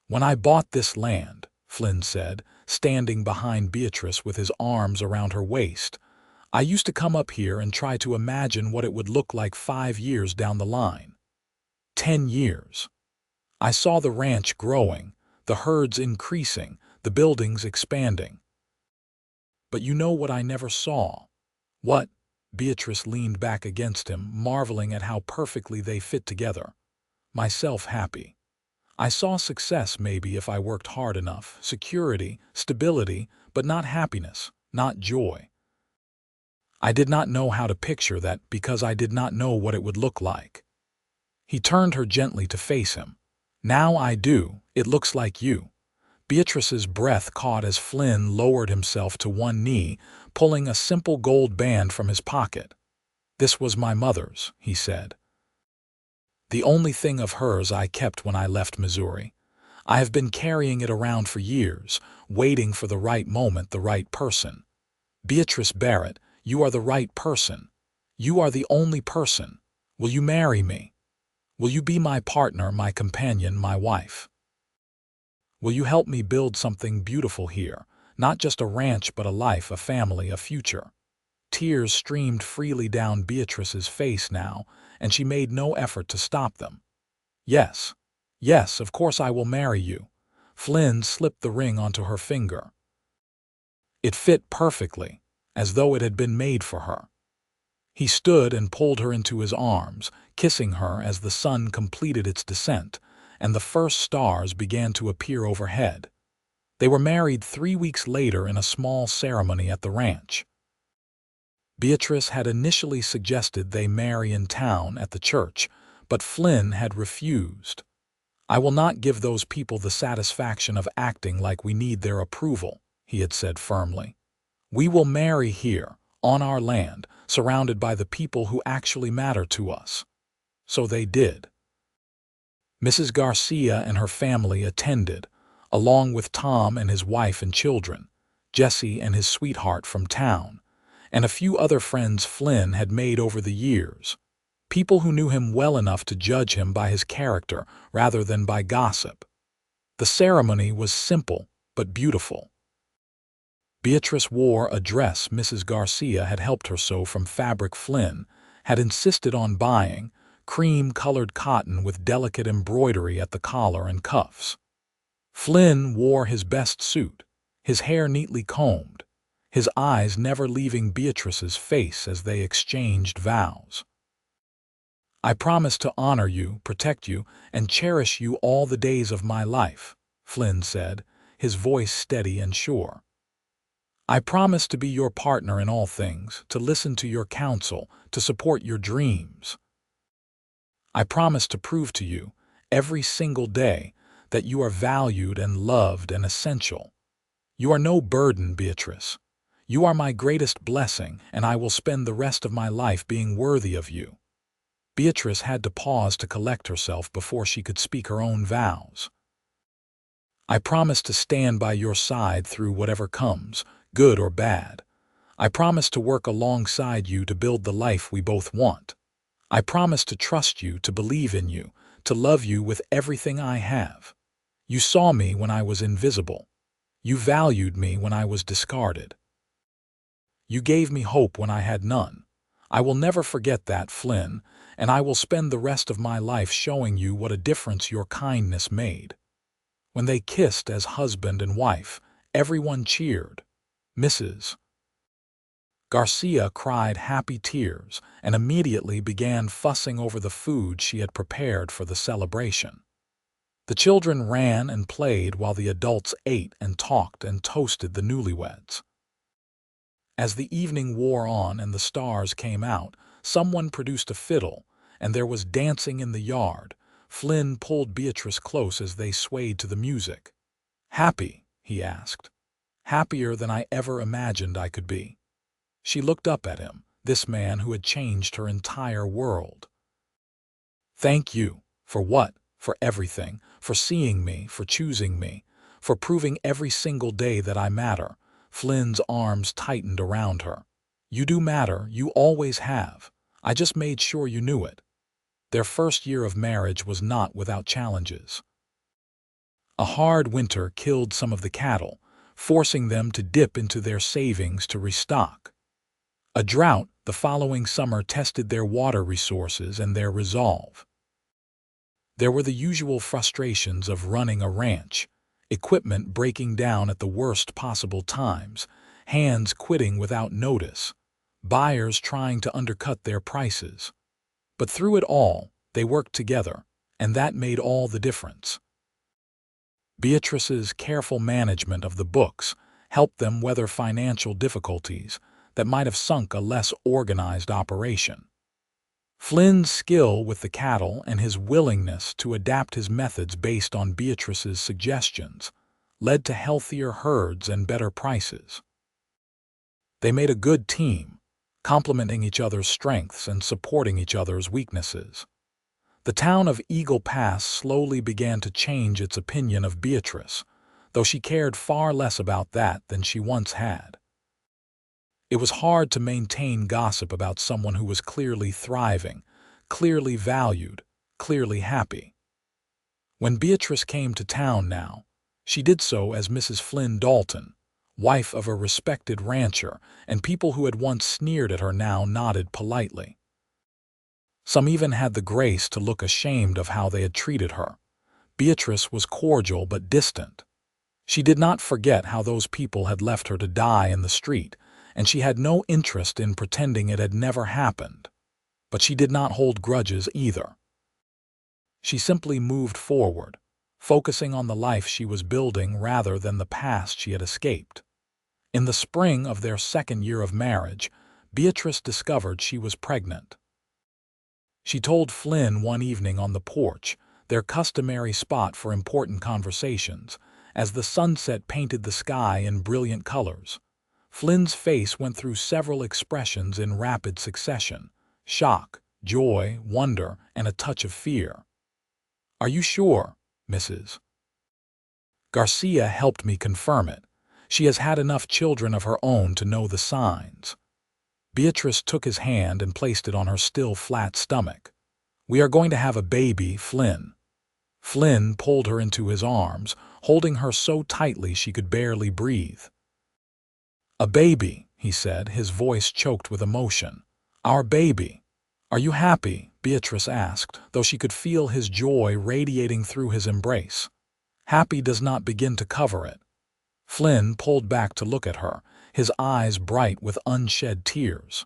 "When I bought this land," Flynn said, standing behind Beatrice with his arms around her waist, "I used to come up here and try to imagine what it would look like 5 years down the line. 10 years. I saw the ranch growing, the herds increasing, the buildings expanding. But you know what I never saw?" "What?" Beatrice leaned back against him, marveling at how perfectly they fit together. "Myself happy. I saw success maybe if I worked hard enough, security, stability, but not happiness, not joy. I did not know how to picture that because I did not know what it would look like." He turned her gently to face him. "Now I do. It looks like you." Beatrice's breath caught as Flynn lowered himself to one knee, pulling a simple gold band from his pocket. "This was my mother's," he said. "The only thing of hers I kept when I left Missouri. I have been carrying it around for years, waiting for the right moment, the right person. Beatrice Barrett, you are the right person. You are the only person. Will you marry me? Will you be my partner, my companion, my wife? Will you help me build something beautiful here, not just a ranch but a life, a family, a future?" Tears streamed freely down Beatrice's face now, and she made no effort to stop them. "Yes, yes, of course I will marry you." Flynn slipped the ring onto her finger. It fit perfectly, as though it had been made for her. He stood and pulled her into his arms, kissing her as the sun completed its descent, and the first stars began to appear overhead. They were married 3 weeks later in a small ceremony at the ranch. Beatrice had initially suggested they marry in town at the church, but Flynn had refused. "I will not give those people the satisfaction of acting like we need their approval," he had said firmly. "We will marry here, on our land, surrounded by the people who actually matter to us." So they did. Mrs. Garcia and her family attended, along with Tom and his wife and children, Jesse and his sweetheart from town, and a few other friends Flynn had made over the years, people who knew him well enough to judge him by his character rather than by gossip. The ceremony was simple but beautiful. Beatrice wore a dress Mrs. Garcia had helped her sew from fabric Flynn had insisted on buying, cream-colored cotton with delicate embroidery at the collar and cuffs. Flynn wore his best suit, his hair neatly combed, his eyes never leaving Beatrice's face as they exchanged vows. "I promise to honor you, protect you, and cherish you all the days of my life," Flynn said, his voice steady and sure. "I promise to be your partner in all things, to listen to your counsel, to support your dreams. I promise to prove to you, every single day, that you are valued and loved and essential. You are no burden, Beatrice. You are my greatest blessing, and I will spend the rest of my life being worthy of you." Beatrice had to pause to collect herself before she could speak her own vows. "I promise to stand by your side through whatever comes, good or bad. I promise to work alongside you to build the life we both want. I promise to trust you, to believe in you, to love you with everything I have. You saw me when I was invisible. You valued me when I was discarded. You gave me hope when I had none. I will never forget that, Flynn, and I will spend the rest of my life showing you what a difference your kindness made." When they kissed as husband and wife, everyone cheered. Mrs. Garcia cried happy tears and immediately began fussing over the food she had prepared for the celebration. The children ran and played while the adults ate and talked and toasted the newlyweds. As the evening wore on and the stars came out, someone produced a fiddle, and there was dancing in the yard. Flynn pulled Beatrice close as they swayed to the music. "Happy?" he asked. "Happier than I ever imagined I could be." She looked up at him, this man who had changed her entire world. "Thank you. For what? For everything. For seeing me, for choosing me, for proving every single day that I matter." Flynn's arms tightened around her. "You do matter, you always have. I just made sure you knew it." Their first year of marriage was not without challenges. A hard winter killed some of the cattle, forcing them to dip into their savings to restock. A drought the following summer tested their water resources and their resolve. There were the usual frustrations of running a ranch: equipment breaking down at the worst possible times, hands quitting without notice, buyers trying to undercut their prices. But through it all, they worked together, and that made all the difference. Beatrice's careful management of the books helped them weather financial difficulties that might have sunk a less organized operation. Flynn's skill with the cattle and his willingness to adapt his methods based on Beatrice's suggestions led to healthier herds and better prices. They made a good team, complementing each other's strengths and supporting each other's weaknesses. The town of Eagle Pass slowly began to change its opinion of Beatrice, though she cared far less about that than she once had. It was hard to maintain gossip about someone who was clearly thriving, clearly valued, clearly happy. When Beatrice came to town now, she did so as Mrs. Flynn Dalton, wife of a respected rancher, and people who had once sneered at her now nodded politely. Some even had the grace to look ashamed of how they had treated her. Beatrice was cordial but distant. She did not forget how those people had left her to die in the street, and she had no interest in pretending it had never happened. But she did not hold grudges either. She simply moved forward, focusing on the life she was building rather than the past she had escaped. In the spring of their second year of marriage, Beatrice discovered she was pregnant. She told Flynn one evening on the porch, their customary spot for important conversations, as the sunset painted the sky in brilliant colors. Flynn's face went through several expressions in rapid succession: shock, joy, wonder, and a touch of fear. "Are you sure, Mrs.? Garcia helped me confirm it. She has had enough children of her own to know the signs." Beatrice took his hand and placed it on her still flat stomach. "We are going to have a baby, Flynn." Flynn pulled her into his arms, holding her so tightly she could barely breathe. "A baby," he said, his voice choked with emotion. "Our baby." "Are you happy?" Beatrice asked, though she could feel his joy radiating through his embrace. "Happy does not begin to cover it." Flynn pulled back to look at her, his eyes bright with unshed tears.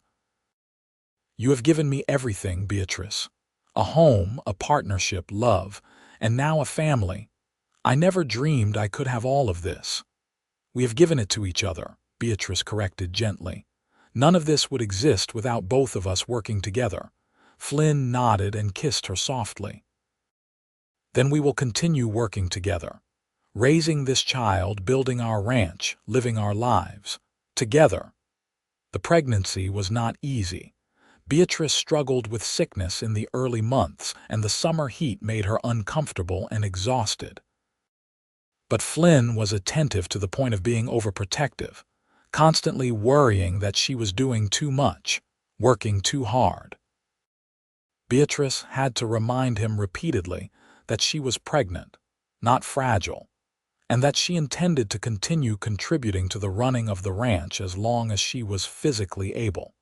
"You have given me everything, Beatrice. A home, a partnership, love, and now a family. I never dreamed I could have all of this." "We have given it to each other," Beatrice corrected gently. "None of this would exist without both of us working together." Flynn nodded and kissed her softly. "Then we will continue working together, raising this child, building our ranch, living our lives together." The pregnancy was not easy. Beatrice struggled with sickness in the early months, and the summer heat made her uncomfortable and exhausted. But Flynn was attentive to the point of being overprotective, constantly worrying that she was doing too much, working too hard. Beatrice had to remind him repeatedly that she was pregnant, not fragile, and that she intended to continue contributing to the running of the ranch as long as she was physically able.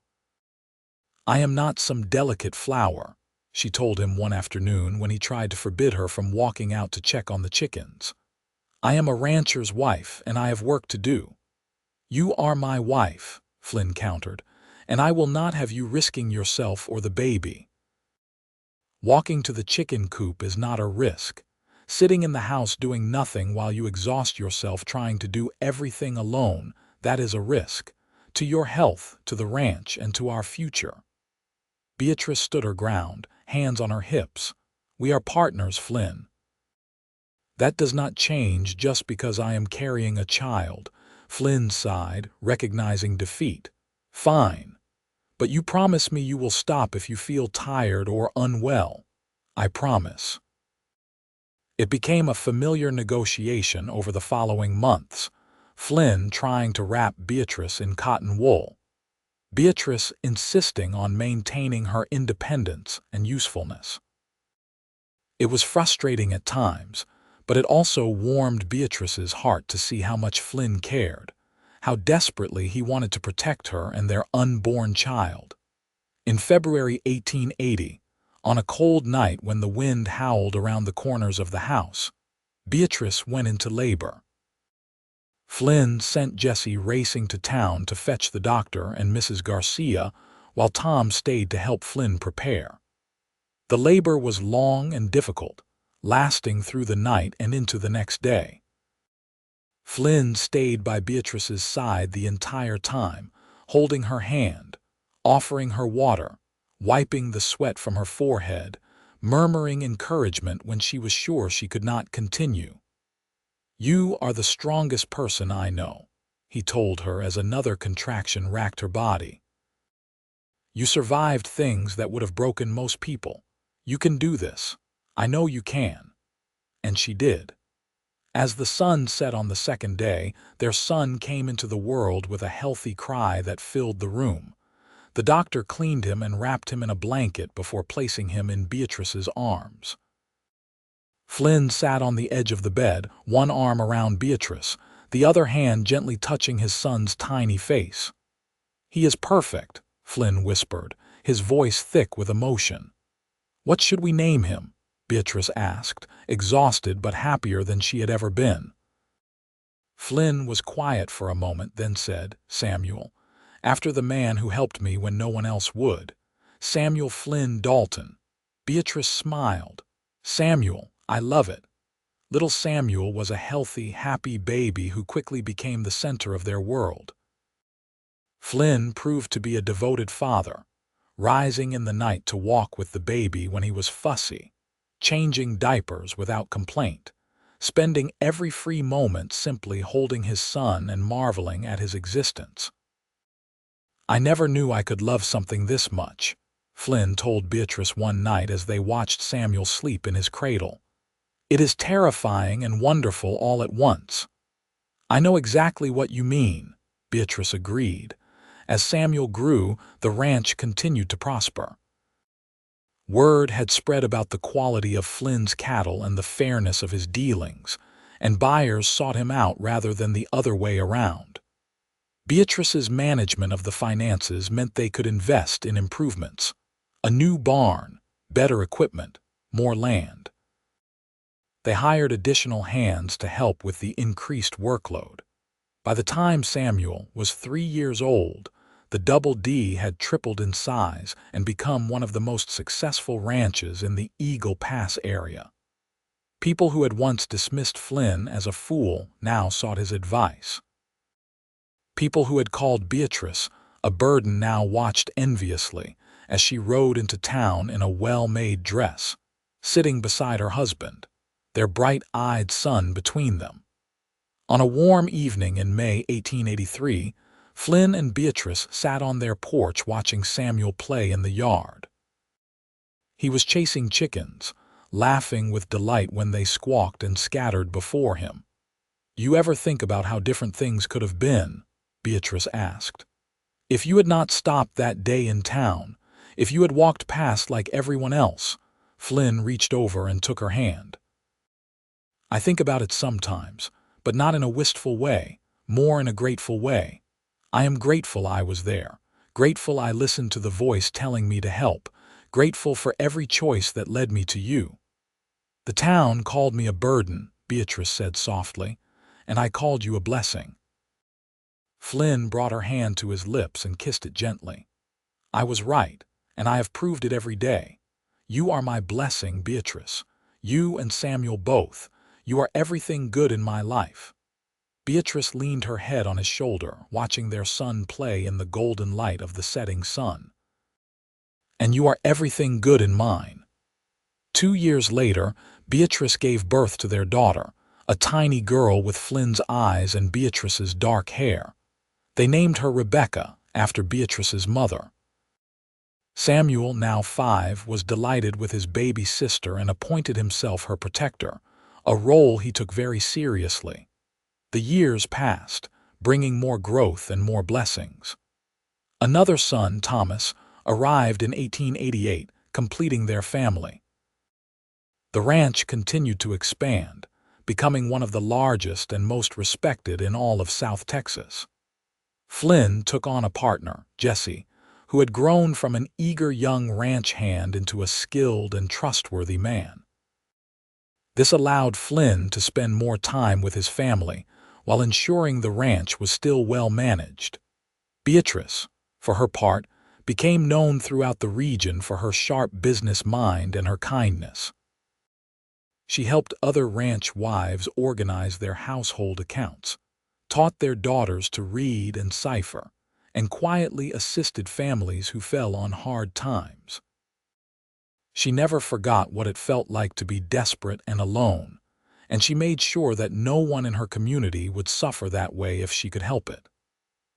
"I am not some delicate flower," she told him one afternoon when he tried to forbid her from walking out to check on the chickens. "I am a rancher's wife, and I have work to do." "You are my wife," Flynn countered, "and I will not have you risking yourself or the baby. Walking to the chicken coop is not a risk. Sitting in the house doing nothing while you exhaust yourself trying to do everything alone, that is a risk. To your health, to the ranch, and to our future." Beatrice stood her ground, hands on her hips. "We are partners, Flynn. That does not change just because I am carrying a child." Flynn sighed, recognizing defeat. "Fine. But you promise me you will stop if you feel tired or unwell." "I promise." It became a familiar negotiation over the following months, Flynn trying to wrap Beatrice in cotton wool, Beatrice insisting on maintaining her independence and usefulness. It was frustrating at times, but it also warmed Beatrice's heart to see how much Flynn cared, how desperately he wanted to protect her and their unborn child. In February 1880, on a cold night when the wind howled around the corners of the house, Beatrice went into labor. Flynn sent Jesse racing to town to fetch the doctor and Mrs. Garcia, while Tom stayed to help Flynn prepare. The labor was long and difficult, lasting through the night and into the next day. Flynn stayed by Beatrice's side the entire time, holding her hand, offering her water, wiping the sweat from her forehead, murmuring encouragement when she was sure she could not continue. "You are the strongest person I know," he told her as another contraction racked her body. "You survived things that would have broken most people. You can do this. I know you can." And she did. As the sun set on the second day, their son came into the world with a healthy cry that filled the room. The doctor cleaned him and wrapped him in a blanket before placing him in Beatrice's arms. Flynn sat on the edge of the bed, one arm around Beatrice, the other hand gently touching his son's tiny face. "He is perfect," Flynn whispered, his voice thick with emotion. "What should we name him?" Beatrice asked, exhausted but happier than she had ever been. Flynn was quiet for a moment, then said, "Samuel, after the man who helped me when no one else would. Samuel Flynn Dalton." Beatrice smiled. "Samuel, I love it." Little Samuel was a healthy, happy baby who quickly became the center of their world. Flynn proved to be a devoted father, rising in the night to walk with the baby when he was fussy, changing diapers without complaint, spending every free moment simply holding his son and marveling at his existence. "I never knew I could love something this much," Flynn told Beatrice one night as they watched Samuel sleep in his cradle. "It is terrifying and wonderful all at once." "I know exactly what you mean," Beatrice agreed. As Samuel grew, the ranch continued to prosper. Word had spread about the quality of Flynn's cattle and the fairness of his dealings, and buyers sought him out rather than the other way around. Beatrice's management of the finances meant they could invest in improvements: a new barn, better equipment, more land. They hired additional hands to help with the increased workload. By the time Samuel was 3 years old, the Double D had tripled in size and become one of the most successful ranches in the Eagle Pass area. People who had once dismissed Flynn as a fool now sought his advice. People who had called Beatrice a burden now watched enviously as she rode into town in a well-made dress, sitting beside her husband, their bright-eyed son between them. On a warm evening in May 1883, Flynn and Beatrice sat on their porch watching Samuel play in the yard. He was chasing chickens, laughing with delight when they squawked and scattered before him. "You ever think about how different things could have been?" Beatrice asked. "If you had not stopped that day in town, if you had walked past like everyone else." Flynn reached over and took her hand. "I think about it sometimes, but not in a wistful way, more in a grateful way. I am grateful I was there, grateful I listened to the voice telling me to help, grateful for every choice that led me to you." "The town called me a burden," Beatrice said softly, "and I called you a blessing." Flynn brought her hand to his lips and kissed it gently. "I was right, and I have proved it every day. You are my blessing, Beatrice. You and Samuel both. You are everything good in my life." Beatrice leaned her head on his shoulder, watching their son play in the golden light of the setting sun. "And you are everything good in mine." 2 years later, Beatrice gave birth to their daughter, a tiny girl with Flynn's eyes and Beatrice's dark hair. They named her Rebecca, after Beatrice's mother. Samuel, now 5, was delighted with his baby sister and appointed himself her protector, a role he took very seriously. The years passed, bringing more growth and more blessings. Another son, Thomas, arrived in 1888, completing their family. The ranch continued to expand, becoming one of the largest and most respected in all of South Texas. Flynn took on a partner, Jesse, who had grown from an eager young ranch hand into a skilled and trustworthy man. This allowed Flynn to spend more time with his family while ensuring the ranch was still well managed. Beatrice, for her part, became known throughout the region for her sharp business mind and her kindness. She helped other ranch wives organize their household accounts, taught their daughters to read and cipher, and quietly assisted families who fell on hard times. She never forgot what it felt like to be desperate and alone, and she made sure that no one in her community would suffer that way if she could help it.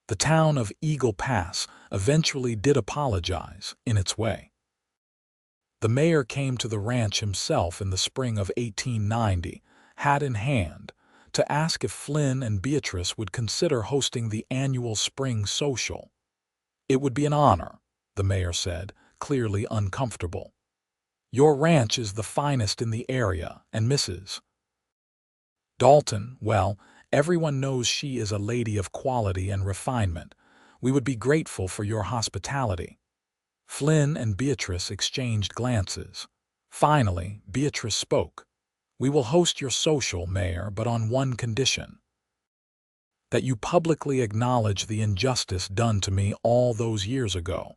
The town of Eagle Pass eventually did apologize, in its way. The mayor came to the ranch himself in the spring of 1890, hat in hand, to ask if Flynn and Beatrice would consider hosting the annual spring social. "It would be an honor," the mayor said, clearly uncomfortable. "Your ranch is the finest in the area, and Mrs. Dalton, well, everyone knows she is a lady of quality and refinement. We would be grateful for your hospitality." Flynn and Beatrice exchanged glances. Finally, Beatrice spoke. "We will host your social, Mayor, but on one condition: that you publicly acknowledge the injustice done to me all those years ago,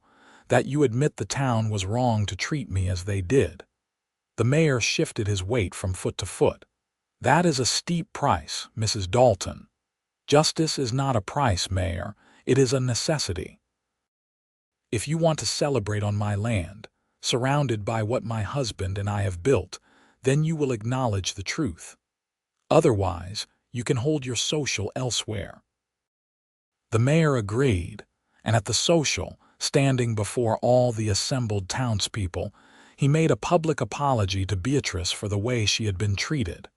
that you admit the town was wrong to treat me as they did." The mayor shifted his weight from foot to foot. "That is a steep price, Mrs. Dalton. Justice is not a price, Mayor. It is a necessity. If you want to celebrate on my land, surrounded by what my husband and I have built, then you will acknowledge the truth. Otherwise, you can hold your social elsewhere." The mayor agreed, and at the social, standing before all the assembled townspeople, he made a public apology to Beatrice for the way she had been treated.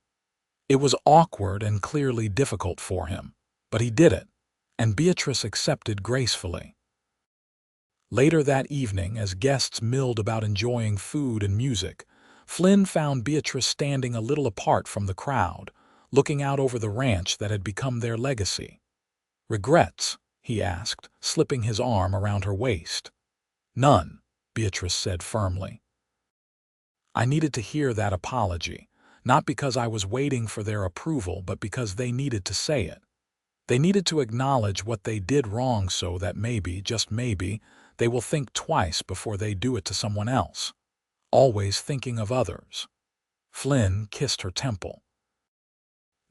It was awkward and clearly difficult for him, but he did it, and Beatrice accepted gracefully. Later that evening, as guests milled about enjoying food and music, Flynn found Beatrice standing a little apart from the crowd, looking out over the ranch that had become their legacy. "Regrets?" he asked, slipping his arm around her waist. "None," Beatrice said firmly. "I needed to hear that apology, not because I was waiting for their approval, but because they needed to say it. They needed to acknowledge what they did wrong so that maybe, just maybe, they will think twice before they do it to someone else. Always thinking of others." Flynn kissed her temple.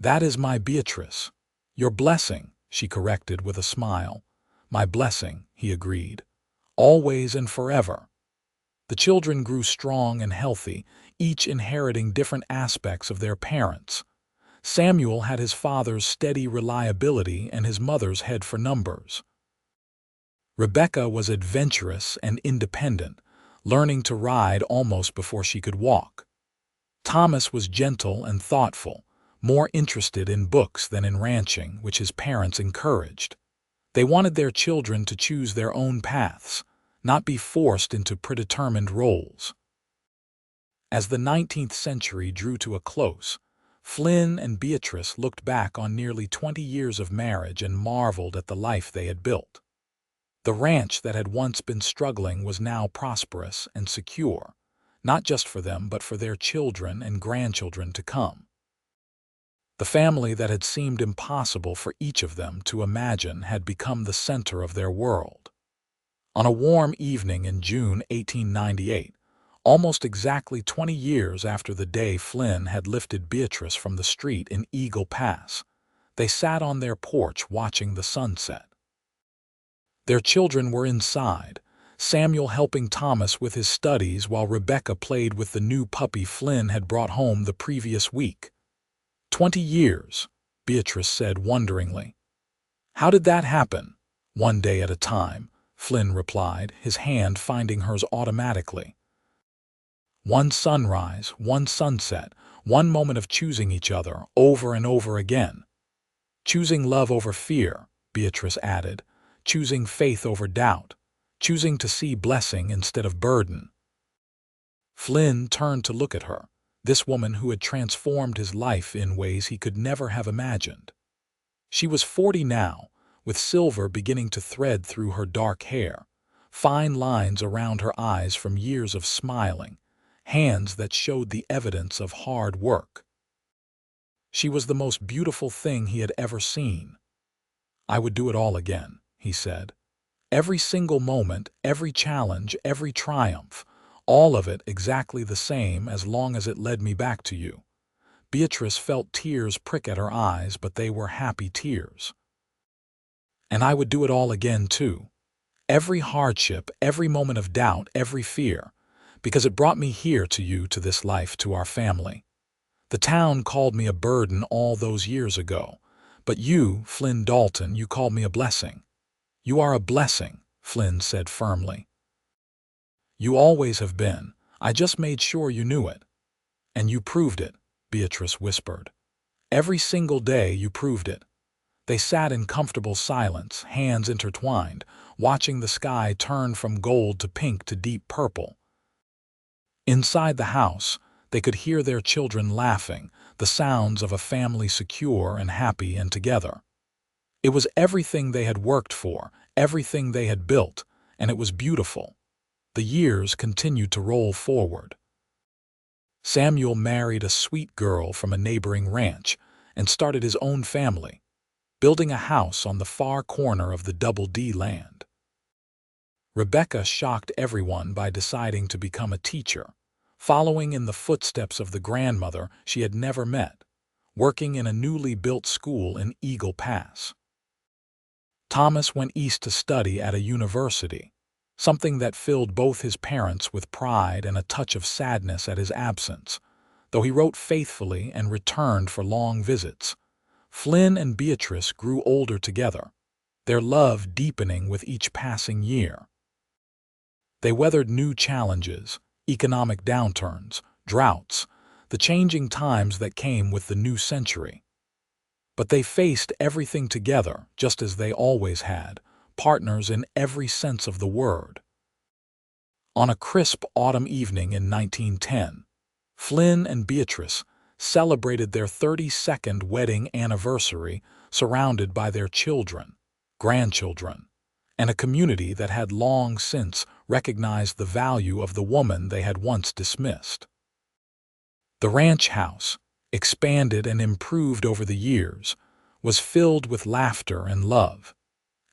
"That is my Beatrice. Your blessing," she corrected with a smile. "My blessing," he agreed. "Always and forever." The children grew strong and healthy, each inheriting different aspects of their parents. Samuel had his father's steady reliability and his mother's head for numbers. Rebecca was adventurous and independent, learning to ride almost before she could walk. Thomas was gentle and thoughtful, more interested in books than in ranching, which his parents encouraged. They wanted their children to choose their own paths, not be forced into predetermined roles. As the 19th century drew to a close, Flynn and Beatrice looked back on nearly 20 years of marriage and marveled at the life they had built. The ranch that had once been struggling was now prosperous and secure, not just for them but for their children and grandchildren to come. The family that had seemed impossible for each of them to imagine had become the center of their world. On a warm evening in June 1898, almost exactly 20 years after the day Flynn had lifted Beatrice from the street in Eagle Pass, they sat on their porch watching the sunset. Their children were inside, Samuel helping Thomas with his studies while Rebecca played with the new puppy Flynn had brought home the previous week. 20 years, Beatrice said wonderingly. How did that happen? One day at a time, Flynn replied, his hand finding hers automatically. One sunrise, one sunset, one moment of choosing each other over and over again. Choosing love over fear, Beatrice added, choosing faith over doubt, choosing to see blessing instead of burden. Flynn turned to look at her, this woman who had transformed his life in ways he could never have imagined. She was 40 now, with silver beginning to thread through her dark hair, fine lines around her eyes from years of smiling, hands that showed the evidence of hard work. She was the most beautiful thing he had ever seen. I would do it all again, he said. Every single moment, every challenge, every triumph, all of it exactly the same as long as it led me back to you. Beatrice felt tears prick at her eyes, but they were happy tears. And I would do it all again, too. Every hardship, every moment of doubt, every fear, because it brought me here to you, to this life, to our family. The town called me a burden all those years ago, but you, Flynn Dalton, you called me a blessing. You are a blessing, Flynn said firmly. You always have been. I just made sure you knew it. And you proved it, Beatrice whispered. Every single day you proved it. They sat in comfortable silence, hands intertwined, watching the sky turn from gold to pink to deep purple. Inside the house, they could hear their children laughing, the sounds of a family secure and happy and together. It was everything they had worked for, everything they had built, and it was beautiful. The years continued to roll forward. Samuel married a sweet girl from a neighboring ranch and started his own family, building a house on the far corner of the Double D land. Rebecca shocked everyone by deciding to become a teacher, following in the footsteps of the grandmother she had never met, working in a newly built school in Eagle Pass. Thomas went east to study at a university, something that filled both his parents with pride and a touch of sadness at his absence, though he wrote faithfully and returned for long visits. Flynn and Beatrice grew older together, their love deepening with each passing year. They weathered new challenges, economic downturns, droughts, the changing times that came with the new century. But they faced everything together, just as they always had, partners in every sense of the word. On a crisp autumn evening in 1910, Flynn and Beatrice celebrated their 32nd wedding anniversary surrounded by their children, grandchildren, and a community that had long since recognized the value of the woman they had once dismissed. The ranch house, expanded and improved over the years, was filled with laughter and love.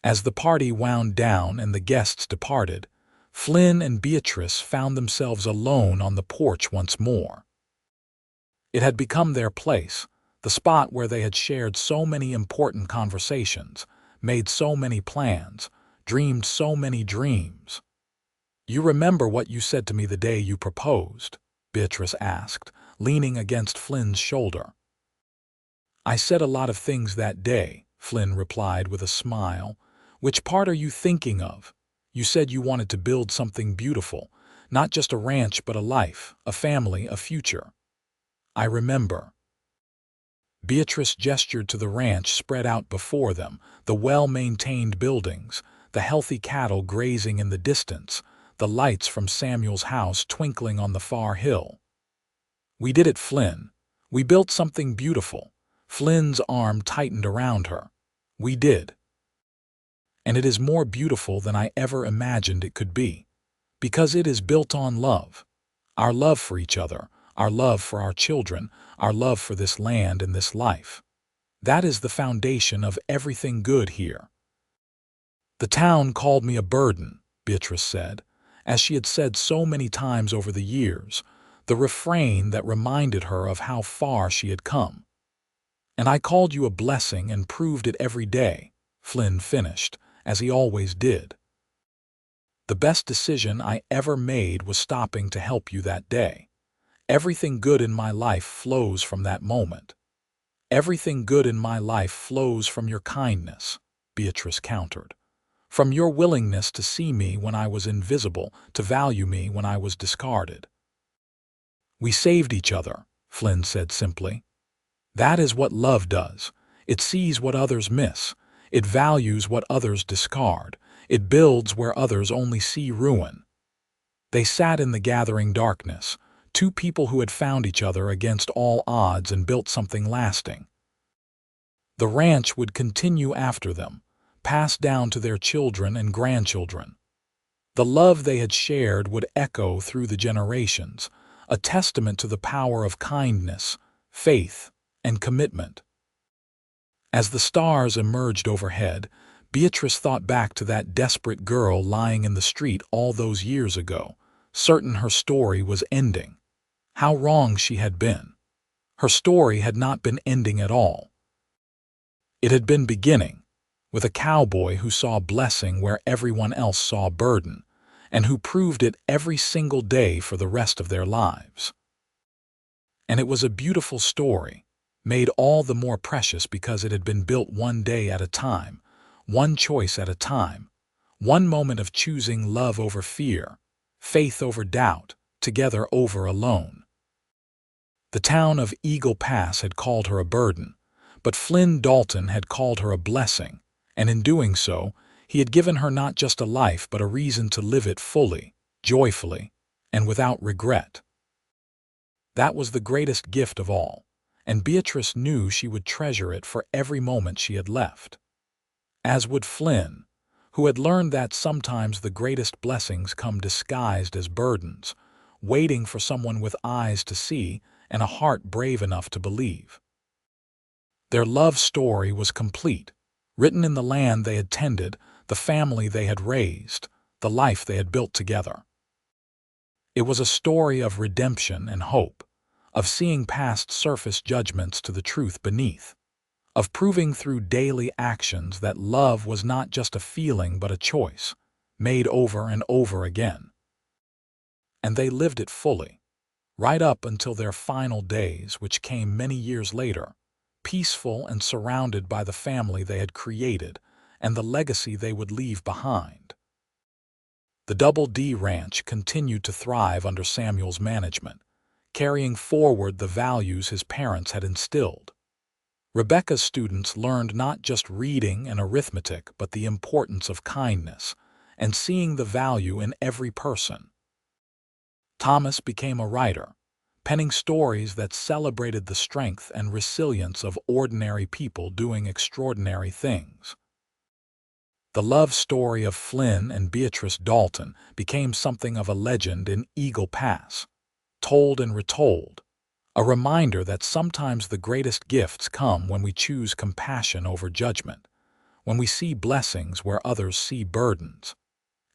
As the party wound down and the guests departed, Flynn and Beatrice found themselves alone on the porch once more. It had become their place, the spot where they had shared so many important conversations, made so many plans, dreamed so many dreams. You remember what you said to me the day you proposed? Beatrice asked, leaning against Flynn's shoulder. I said a lot of things that day, Flynn replied with a smile. Which part are you thinking of? You said you wanted to build something beautiful, not just a ranch but a life, a family, a future. I remember. Beatrice gestured to the ranch spread out before them, the well-maintained buildings, the healthy cattle grazing in the distance, the lights from Samuel's house twinkling on the far hill. We did it, Flynn. We built something beautiful. Flynn's arm tightened around her. We did. And it is more beautiful than I ever imagined it could be, because it is built on love. Our love for each other, our love for our children, our love for this land and this life. That is the foundation of everything good here. The town called me a burden, Beatrice said, as she had said so many times over the years, the refrain that reminded her of how far she had come. And I called you a blessing and proved it every day, Flynn finished, as he always did. The best decision I ever made was stopping to help you that day. Everything good in my life flows from that moment. Everything good in my life flows from your kindness, Beatrice countered. From your willingness to see me when I was invisible, to value me when I was discarded. We saved each other, Flynn said simply. That is what love does. It sees what others miss. It values what others discard. It builds where others only see ruin. They sat in the gathering darkness, two people who had found each other against all odds and built something lasting. The ranch would continue after them, passed down to their children and grandchildren. The love they had shared would echo through the generations, a testament to the power of kindness, faith, and commitment. As the stars emerged overhead, Beatrice thought back to that desperate girl lying in the street all those years ago, certain her story was ending. How wrong she had been. Her story had not been ending at all. It had been beginning, with a cowboy who saw blessing where everyone else saw burden, and who proved it every single day for the rest of their lives. And it was a beautiful story, made all the more precious because it had been built one day at a time, one choice at a time, one moment of choosing love over fear, faith over doubt, together over alone. The town of Eagle Pass had called her a burden, but Flynn Dalton had called her a blessing, and in doing so, he had given her not just a life but a reason to live it fully, joyfully, and without regret. That was the greatest gift of all, and Beatrice knew she would treasure it for every moment she had left. As would Flynn, who had learned that sometimes the greatest blessings come disguised as burdens, waiting for someone with eyes to see and a heart brave enough to believe. Their love story was complete, written in the land they had tended, the family they had raised, the life they had built together. It was a story of redemption and hope, of seeing past surface judgments to the truth beneath, of proving through daily actions that love was not just a feeling but a choice, made over and over again. And they lived it fully, right up until their final days, which came many years later, peaceful and surrounded by the family they had created and the legacy they would leave behind. The Double D Ranch continued to thrive under Samuel's management, carrying forward the values his parents had instilled. Rebecca's students learned not just reading and arithmetic but the importance of kindness and seeing the value in every person. Thomas became a writer, penning stories that celebrated the strength and resilience of ordinary people doing extraordinary things. The love story of Flynn and Beatrice Dalton became something of a legend in Eagle Pass, told and retold, a reminder that sometimes the greatest gifts come when we choose compassion over judgment, when we see blessings where others see burdens,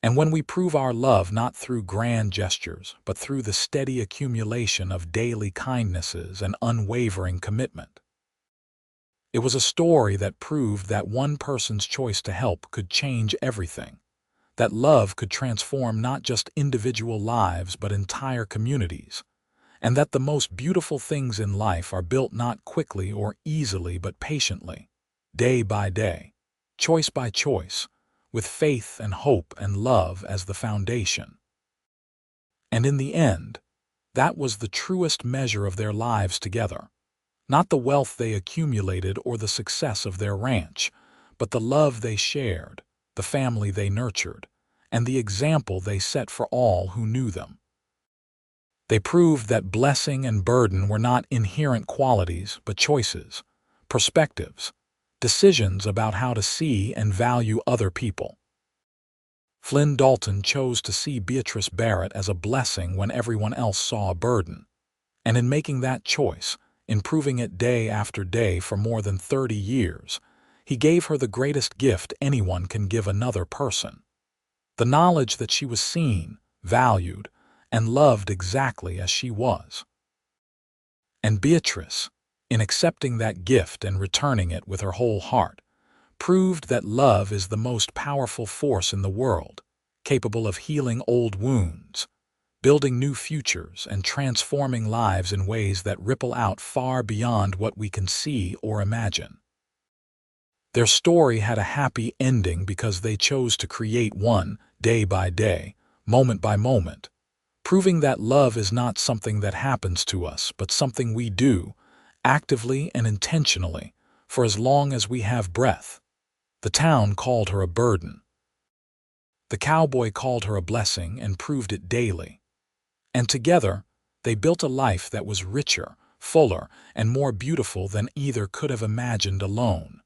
and when we prove our love not through grand gestures but through the steady accumulation of daily kindnesses and unwavering commitment. It was a story that proved that one person's choice to help could change everything, that love could transform not just individual lives but entire communities, and that the most beautiful things in life are built not quickly or easily but patiently, day by day, choice by choice, with faith and hope and love as the foundation. And in the end, that was the truest measure of their lives together. Not the wealth they accumulated or the success of their ranch, but the love they shared, the family they nurtured, and the example they set for all who knew them. They proved that blessing and burden were not inherent qualities but choices, perspectives, decisions about how to see and value other people. Flynn Dalton chose to see Beatrice Barrett as a blessing when everyone else saw a burden, And in making that choice, improving it day after day for more than 30 years, he gave her the greatest gift anyone can give another person: the knowledge that she was seen, valued, and loved exactly as she was. And Beatrice, in accepting that gift and returning it with her whole heart, proved that love is the most powerful force in the world, capable of healing old wounds, building new futures, and transforming lives in ways that ripple out far beyond what we can see or imagine. Their story had a happy ending because they chose to create one, day by day, moment by moment, proving that love is not something that happens to us, but something we do, actively and intentionally, for as long as we have breath. The town called her a burden. The cowboy called her a blessing and proved it daily. And together, they built a life that was richer, fuller, and more beautiful than either could have imagined alone.